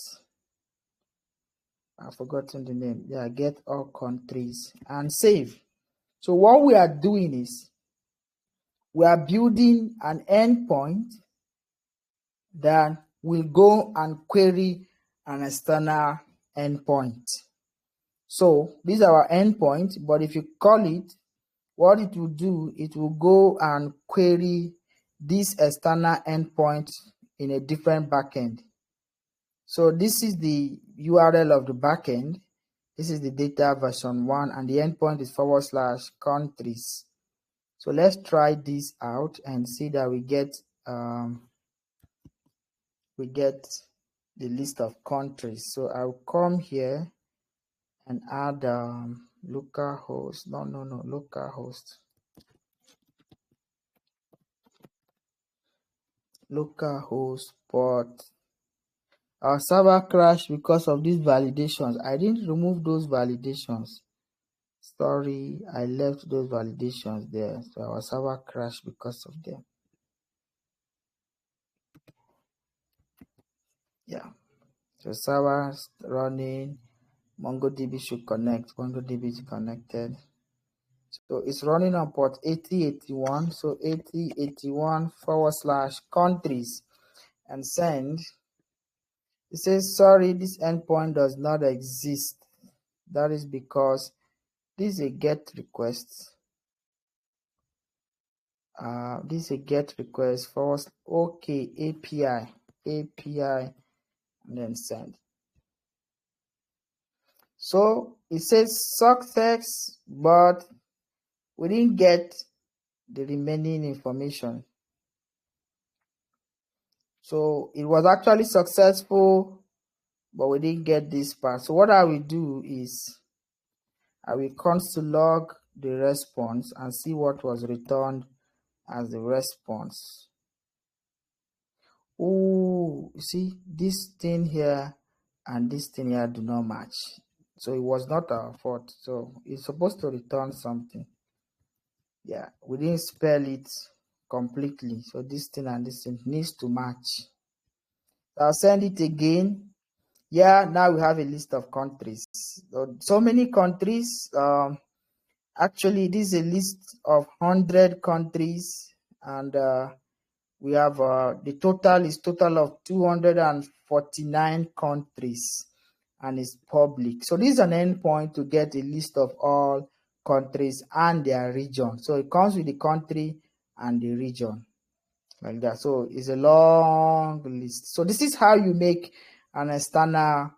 I've forgotten the name. Yeah, get all countries, and save. So what we are doing is we are building an endpoint that will go and query an external endpoint. So this is our endpoint, but if you call it, what it will do, it will go and query this external endpoint in a different backend. So this is the URL of the backend. This is the data version 1, and the endpoint is /countries. So let's try this out and see that we get the list of countries. So I'll come here and add localhost. Localhost port. Our server crashed because of these validations. I didn't remove those validations. Sorry, I left those validations there. So our server crashed because of them. Yeah. So server running. MongoDB should connect. MongoDB is connected. So it's running on port 8081. So 8081 /countries, and send. It says, sorry, this endpoint does not exist. That is because this is a get request. This is a get request okay, API, and then send. So it says success, but we didn't get the remaining information. So it was actually successful, but we didn't get this part. So what I will do is I will console log the response and see what was returned as the response. Oh, you see, this thing here and this thing here do not match. So it was not our fault. So it's supposed to return something. Yeah, we didn't spell it completely. So this thing and this thing needs to match. I'll send it again. Yeah, now we have a list of countries. So many countries. Actually, this is a list of 100 countries, and we have the total is total of 249 countries, and it's public. So this is an endpoint to get a list of all countries and their region. So it comes with the country and the region like that. So it's a long list. So this is how you make an external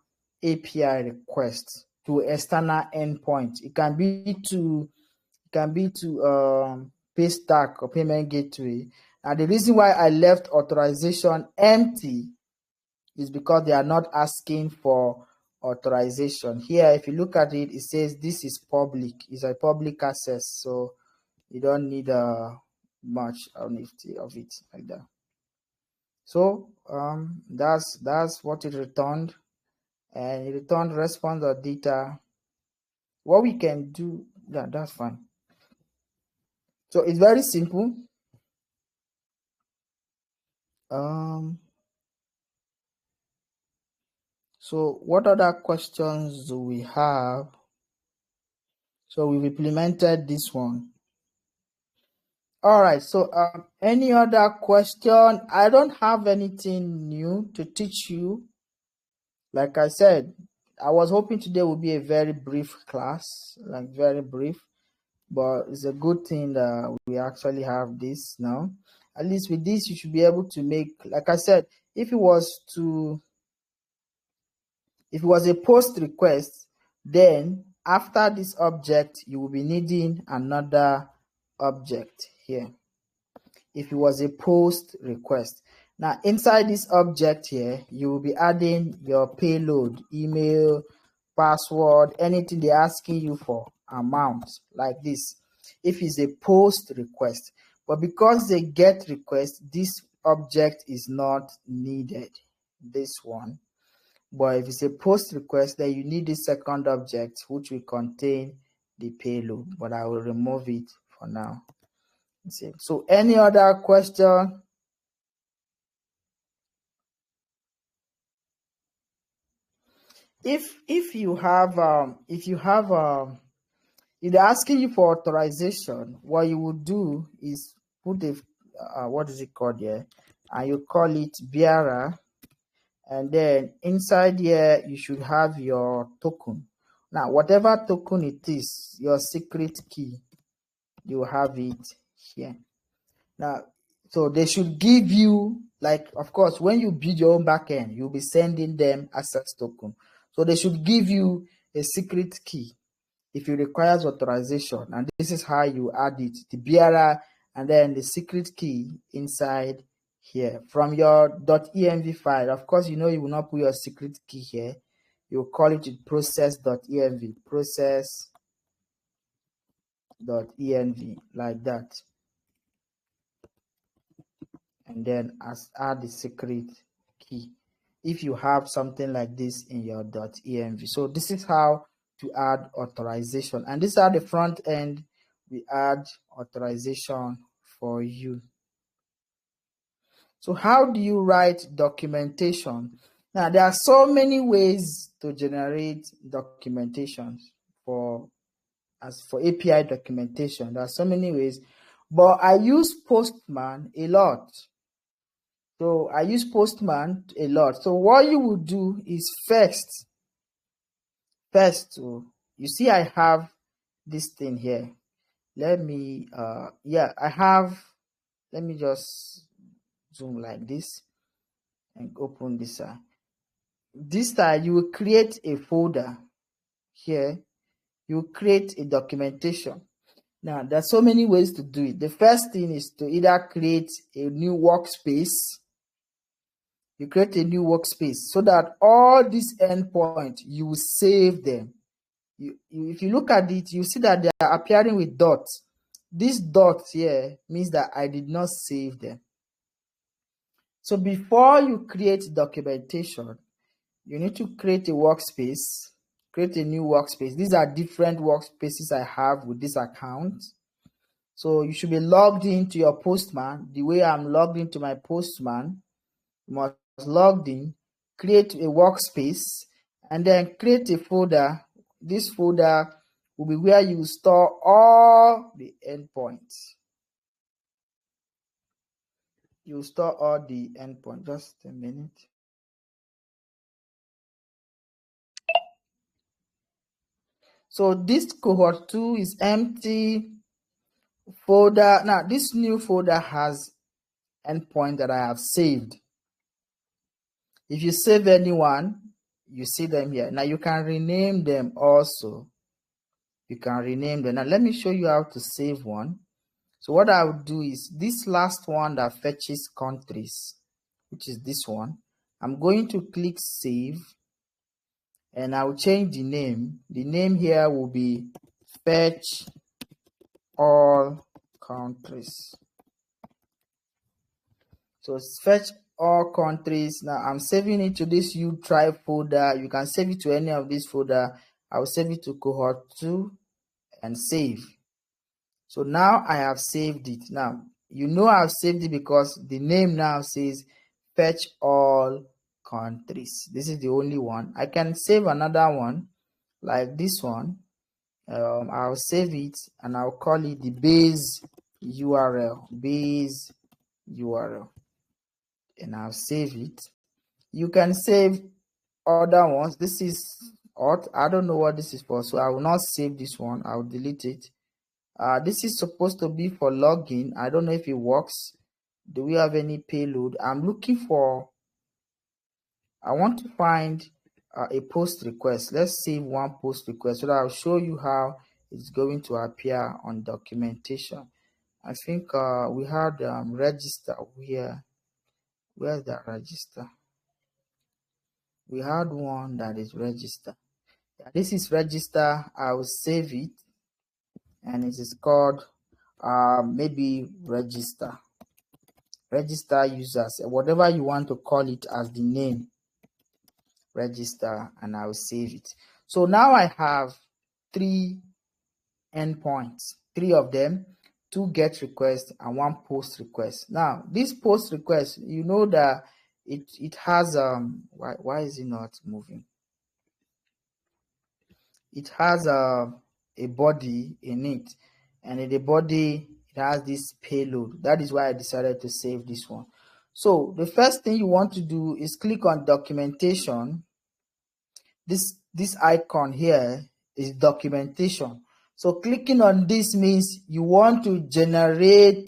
API request to external endpoint. It can be to pay stack or payment gateway. And the reason why I left authorization empty is because they are not asking for authorization. Here, if you look at it, it says this is public. It's a public access, so you don't need much of it like that. So that's what it returned, and it returned response or data. What we can do, that's fine. So it's very simple. So what other questions do we have? So we've implemented this one. All right, so any other question? I don't have anything new to teach you. Like I said, I was hoping today would be a very brief class, like very brief, but it's a good thing that we actually have this now. At least with this, you should be able to make, like I said, if it was a post request, then after this object, you will be needing another object here. If it was a post request. Now, inside this object here, you will be adding your payload, email, password, anything they're asking you for, amount, like this, if it's a post request. But because they get request, this object is not needed, this one. But if it's a post request, then you need the second object, which will contain the payload. But I will remove it for now. So any other question? If you have if they're asking you for authorization, what you would do is put a what is it called here, and you call it bearer, and then inside here you should have your token. Now whatever token it is, your secret key, you have it here. Now, so they should give you, like, of course, when you build your own backend, you'll be sending them access token. So they should give you a secret key if it requires authorization. And this is how you add it, the bearer and then the secret key inside here from your .env file. Of course, you know you will not put your secret key here. You call it process.env, process.env, like that. And then add the secret key if you have something like this in your .env. So this is how to add authorization, and these are the front end. We add authorization for you. So how do you write documentation? Now there are so many ways to generate documentation for API documentation. There are so many ways, but I use Postman a lot. So I use Postman a lot. So what you would do is first, you see I have this thing here. Let me, let me just zoom like this and open this. This time you will create a folder here. You create a documentation. Now, there's so many ways to do it. The first thing is to either create a new workspace. You create a new workspace so that all these endpoints, you will save them. If you look at it, you see that they are appearing with dots. This dot here means that I did not save them. So before you create documentation, you need to create a workspace. create a new workspace. These are different workspaces I have with this account. So you should be logged into your Postman. The way I'm logged into my Postman, you must log in, create a workspace, and then create a folder. This folder will be where you store all the endpoints. You store all the endpoints. Just a minute. So this cohort 2 is empty folder. Now this new folder has endpoint that I have saved. If you save anyone, you see them here. Now you can rename them also. You can rename them. Now let me show you how to save one. So what I would do is this last one that fetches countries, which is this one. I'm going to click save and I'll change the name. The name here will be fetch all countries. So fetch all countries. Now I'm saving it to this U tribe folder. You can save it to any of this folder. I'll save it to cohort 2 and save. So now I have saved it. Now you know I've saved it because the name now says fetch all countries. This is the only one. I can save another one like this one. I'll save it and I'll call it the base URL. Base URL. And I'll save it. You can save other ones. This is odd. I don't know what this is for, so I will not save this one. I'll delete it. This is supposed to be for login. I don't know if it works. Do we have any payload? I'm looking for, I want to find a post request. Let's save one post request so that I'll show you how it's going to appear on documentation. I think we had register here. Where's that register? We had one that is register. Yeah, this is register. I will save it and it is called maybe register users, whatever you want to call it as the name, register, and I will save it. So now I have 3 endpoints, 3 of them, 2 GET requests and 1 POST request. Now this POST request, you know that it has why is it not moving? It has a body in it, and in the body it has this payload. That is why I decided to save this one. So the first thing you want to do is click on documentation. This icon here is documentation. So clicking on this means you want to generate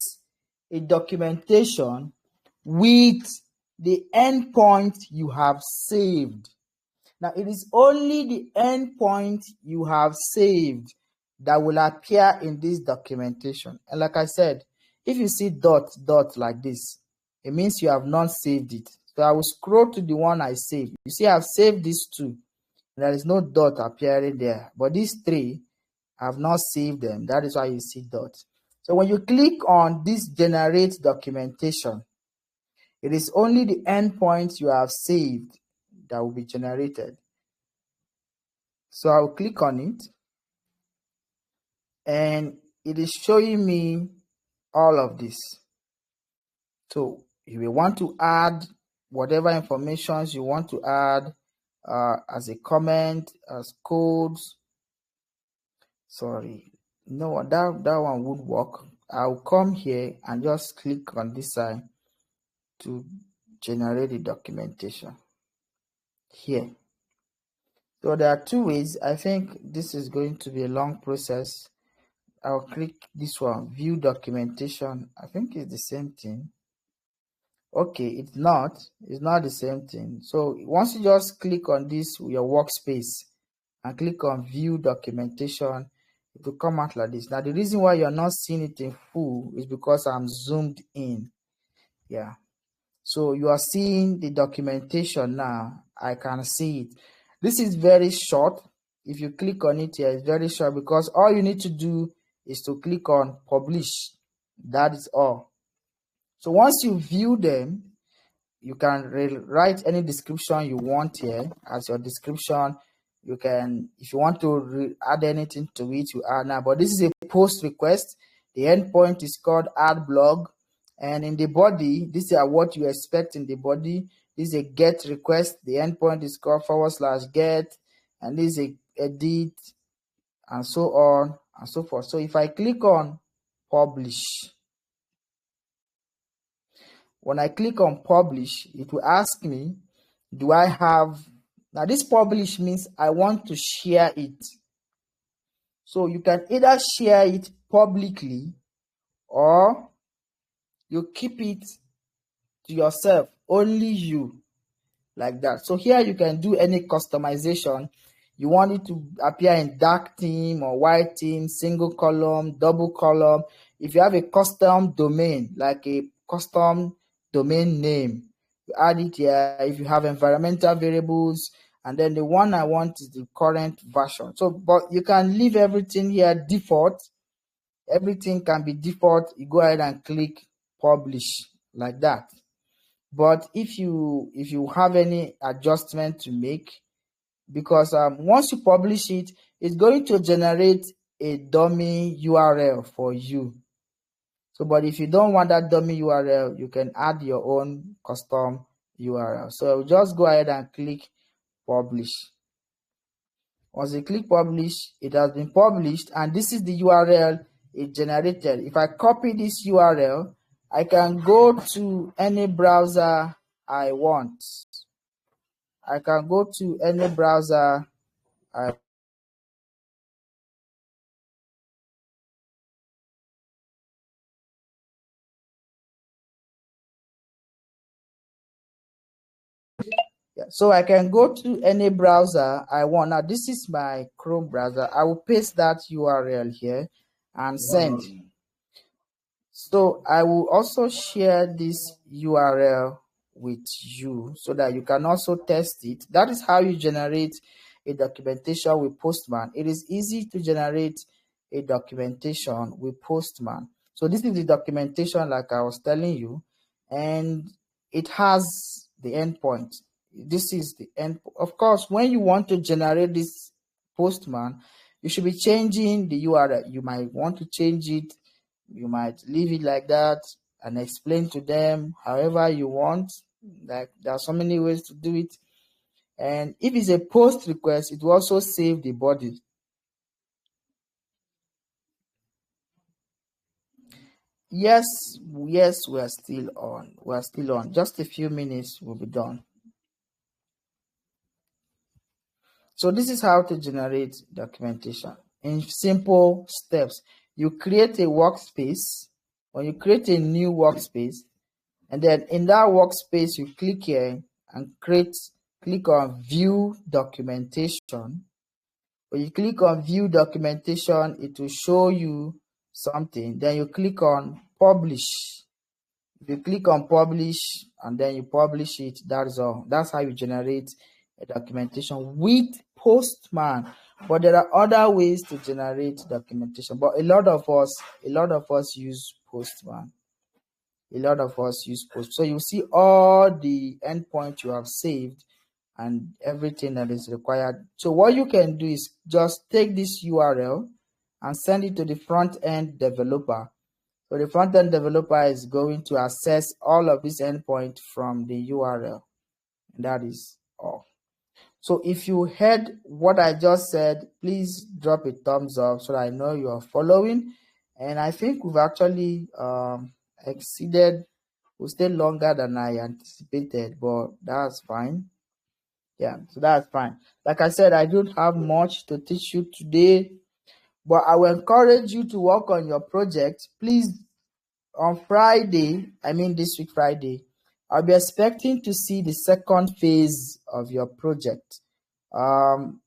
a documentation with the endpoint you have saved. Now it is only the endpoint you have saved that will appear in this documentation. And like I said, if you see dot like this, it means you have not saved it. So I will scroll to the one I saved. You see I've saved these 2. There is no dot appearing there, but these 3 I have not saved them. That is why you see dot. So when you click on this generate documentation, it is only the endpoints you have saved that will be generated. So I'll click on it and it is showing me all of this. So if you want to add whatever information you want to add as a comment, as codes, sorry, no, that one would work. I'll come here and just click on this side to generate the documentation here. So there are 2 ways. I think this is going to be a long process. I'll click this one, view documentation. I think it's the same thing. Okay, it's not the same thing. So once you just click on this, your workspace, and click on view documentation, it will come out like this. Now the reason why you're not seeing it in full is because I'm zoomed in. Yeah, so you are seeing the documentation now. I can see it. This is very short. If you click on it here, it's very short because all you need to do is to click on publish. That is all. So once you view them, you can write any description you want here as your description. You can, if you want to add anything to it, you add now. But this is a post request. The endpoint is called add blog, and in the body, these are what you expect in the body. This is a get request. The endpoint is called /get, and this is a edit, and so on and so forth. So if I click on publish, when I click on publish, it will ask me, do I have, now this publish means I want to share it. So you can either share it publicly or you keep it to yourself, only you, like that. So here you can do any customization. You want it to appear in dark theme or white theme, single column, double column. If you have a custom domain, like a custom domain name, you add it here. If you have environmental variables, and then the one I want is the current version. So, but you can leave everything here default. Everything can be default. You go ahead and click publish, like that. But if you have any adjustment to make, because once you publish it, it's going to generate a dummy URL for you. So, but if you don't want that dummy URL, you can add your own custom URL. So just go ahead and click publish. Once you click publish, it has been published, and this is the URL it generated. If I copy this URL, I can go to any browser I want. I can go to any browser I Yeah, so I can go to any browser I want. Now, this is my Chrome browser. I will paste that URL here and send. So I will also share this URL with you so that you can also test it. That is how you generate a documentation with Postman. It is easy to generate a documentation with Postman. So this is the documentation like I was telling you, and it has the endpoint. This is the end. Of course, when you want to generate this Postman, you should be changing the URL. You might want to change it. You might leave it like that and explain to them however you want. Like, there are so many ways to do it. And if it's a post request, it will also save the body. Yes, we are still on. We are still on. Just a few minutes, we'll be done. So this is how to generate documentation in simple steps. You create a workspace, or you create a new workspace, and then in that workspace you click here and click on view documentation. When you click on view documentation, it will show you something. Then you click on publish. If you click on publish and then you publish it, that's all. That's how you generate a documentation with Postman. But there are other ways to generate documentation. But a lot of us use Postman. A lot of us use Postman. So you see all the endpoints you have saved and everything that is required. So what you can do is just take this URL and send it to the front-end developer. So the front-end developer is going to access all of this endpoint from the URL. And that is all. So if you heard what I just said, please drop a thumbs up so that I know you are following. And I think we've actually exceeded, we stayed longer than I anticipated, but that's fine. Yeah, so that's fine. Like I said, I don't have much to teach you today, but I will encourage you to work on your project. Please, on Friday, I mean this week Friday, I'll be expecting to see the second phase of your project.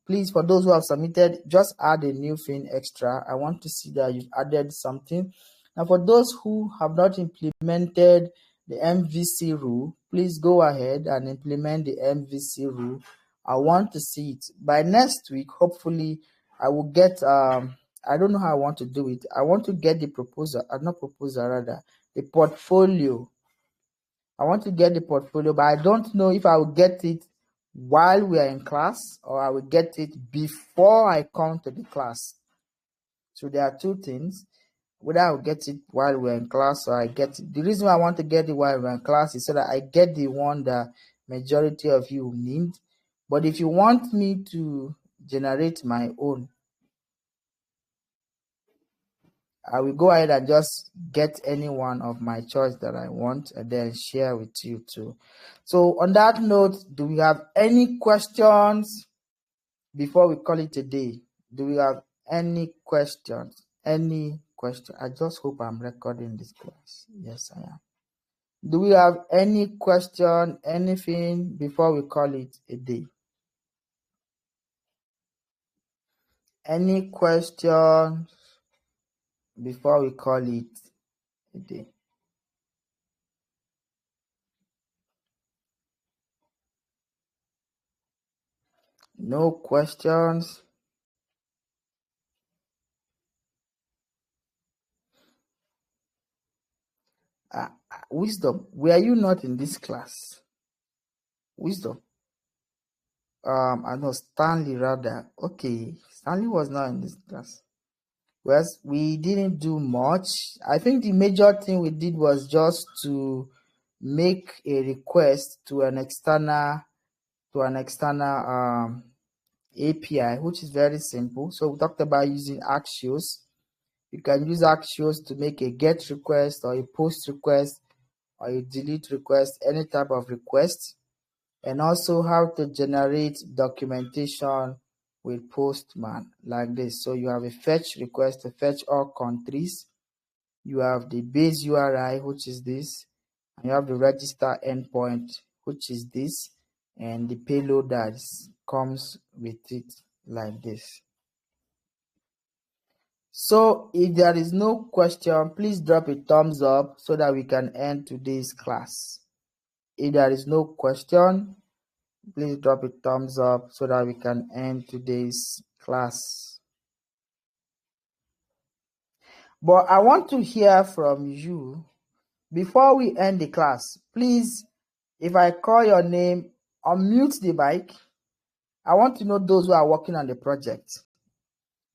Please, for those who have submitted, just add a new thing extra. I want to see that you've added something. Now, for those who have not implemented the MVC rule, please go ahead and implement the MVC rule. I want to see it by next week. Hopefully, I will get. I don't know how I want to do it. I want to get the proposal, not proposal, rather the portfolio. I want to get the portfolio, but I don't know if I will get it while we are in class, or I will get it before I come to the class. So there are two things. Whether I will get it while we're in class or I get it. The reason why I want to get it while we're in class is so that I get the one that majority of you need. But if you want me to generate my own, I will go ahead and just get any one of my choice that I want and then share with you too. So on that note, do we have any questions before we call it a day? Do we have any questions? Any question? I just hope I'm recording this class. Yes, I am. Do we have any question, anything before we call it a day? Any questions before we call it a day? No questions. Wisdom, were you not in this class? Wisdom. I know Stanley rather. Okay, Stanley was not in this class. Well, we didn't do much. I think the major thing we did was just to make a request to an external API, which is very simple. So we talked about using Axios. You can use Axios to make a GET request or a POST request or a DELETE request, any type of request, and also how to generate documentation with Postman like this. So you have a fetch request to fetch all countries. You have the base URI, which is this, and you have the register endpoint, which is this, and the payload that comes with it like this. So if there is no question, please drop a thumbs up so that we can end today's class. If there is no question, please drop a thumbs up so that we can end today's class. But I want to hear from you before we end the class. Please, if I call your name, unmute the mic. I want to know those who are working on the project.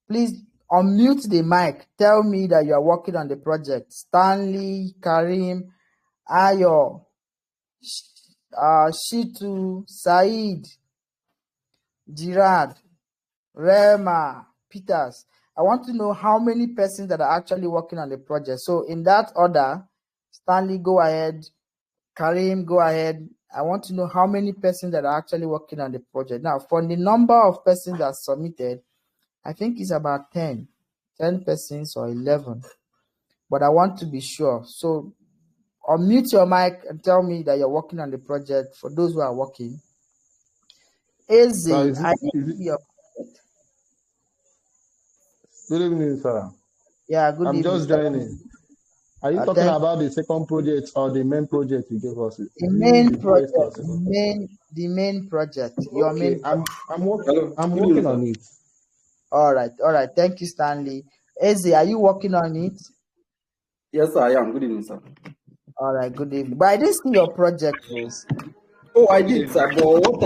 Please unmute the mic. Tell me that you are working on the project. Stanley, Karim, Ayo, Shitu, Said, Girard, Rema, Peters. I want to know how many persons that are actually working on the project. So in that order, Stanley, go ahead. Karim, go ahead. I want to know how many persons that are actually working on the project. Now, for the number of persons that submitted, I think it's about 10 persons or 11. But I want to be sure. So unmute your mic and tell me that you're working on the project for those who are working. Eze, I need to see your project. Good evening, sir. Yeah, good I'm evening. just joining. Are you talking about the second project or the main project you gave us? The main project. The main project. Your Okay, main project. I'm working on it. All right. Thank you, Stanley. Eze, are you working on it? Yes, I am. Good evening, sir. All right, good evening. But I didn't see your project, please. Oh, I did, sir. But what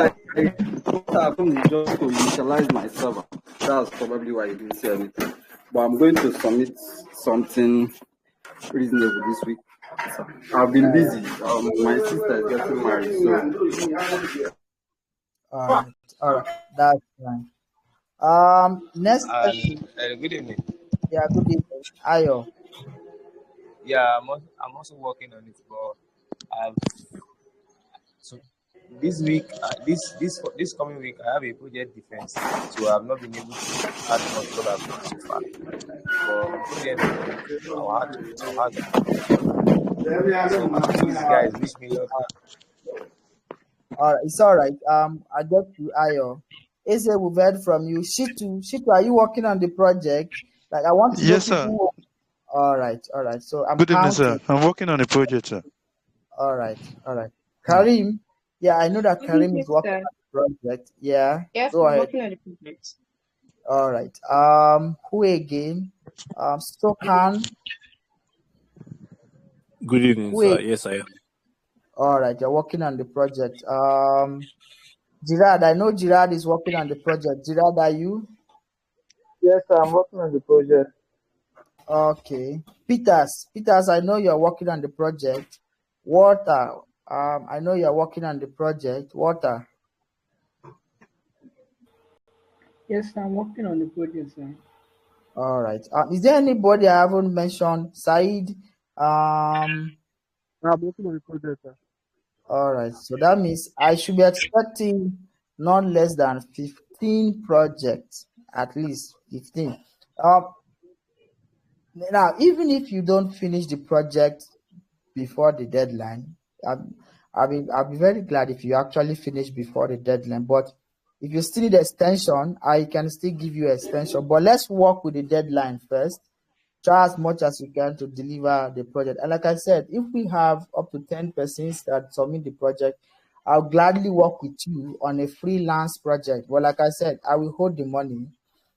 I've done is just to initialize my server. That's probably why you didn't see anything. But I'm going to submit something reasonable this week. So I've been busy. My sister is getting married, so. All right. That's fine. Next question. Good evening. Yeah, good evening. Ayo. Yeah, I'm also working on it, but so this week, this coming week, I have a project defense, so I've not been able to add much product so far. But project, I'll add. So please, guys, wish me luck. All right, it's all right. I got you, Ayo. Eze, we've heard from you. Shitu, are you working on the project? Like, I want to know Yes, people. sir. All right. So I'm Good evening, counting. sir. I'm working on a project, sir. All right. Karim, yeah, I know that Karim is working Sir. on the project. Yeah. Yes, Go I'm ahead. working on the project. All right. Who again? Stokan. Good evening, Who sir. again? Yes, I am. All right, you're working on the project. Gerard, I know Gerard is working on the project. Gerard, are you? Yes, I'm working on the project. Okay. Peters, I know you're working on the project. Walter, I know you're working on the project. Walter. Yes, I'm working on the project, sir. All right. Is there anybody I haven't mentioned? Said. I'm working on the project, sir. All right. So that means I should be expecting not less than 15 projects, at least 15. Now, even if you don't finish the project before the deadline, I'll be very glad if you actually finish before the deadline. But if you still need extension, I can still give you extension. But let's work with the deadline first. Try as much as you can to deliver the project. And like I said, if we have up to 10 persons that submit the project, I'll gladly work with you on a freelance project. Well, like I said, I will hold the money.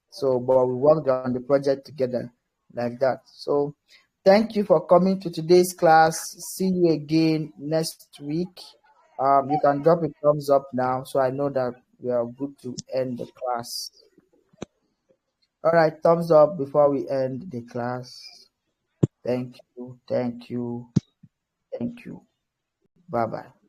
So, but we worked on the project together like that. So, thank you for coming to today's class. See you again next week. You can drop a thumbs up now so I know that we are good to end the class. All right, thumbs up before we end the class. Thank you. Thank you. Thank you. Bye-bye.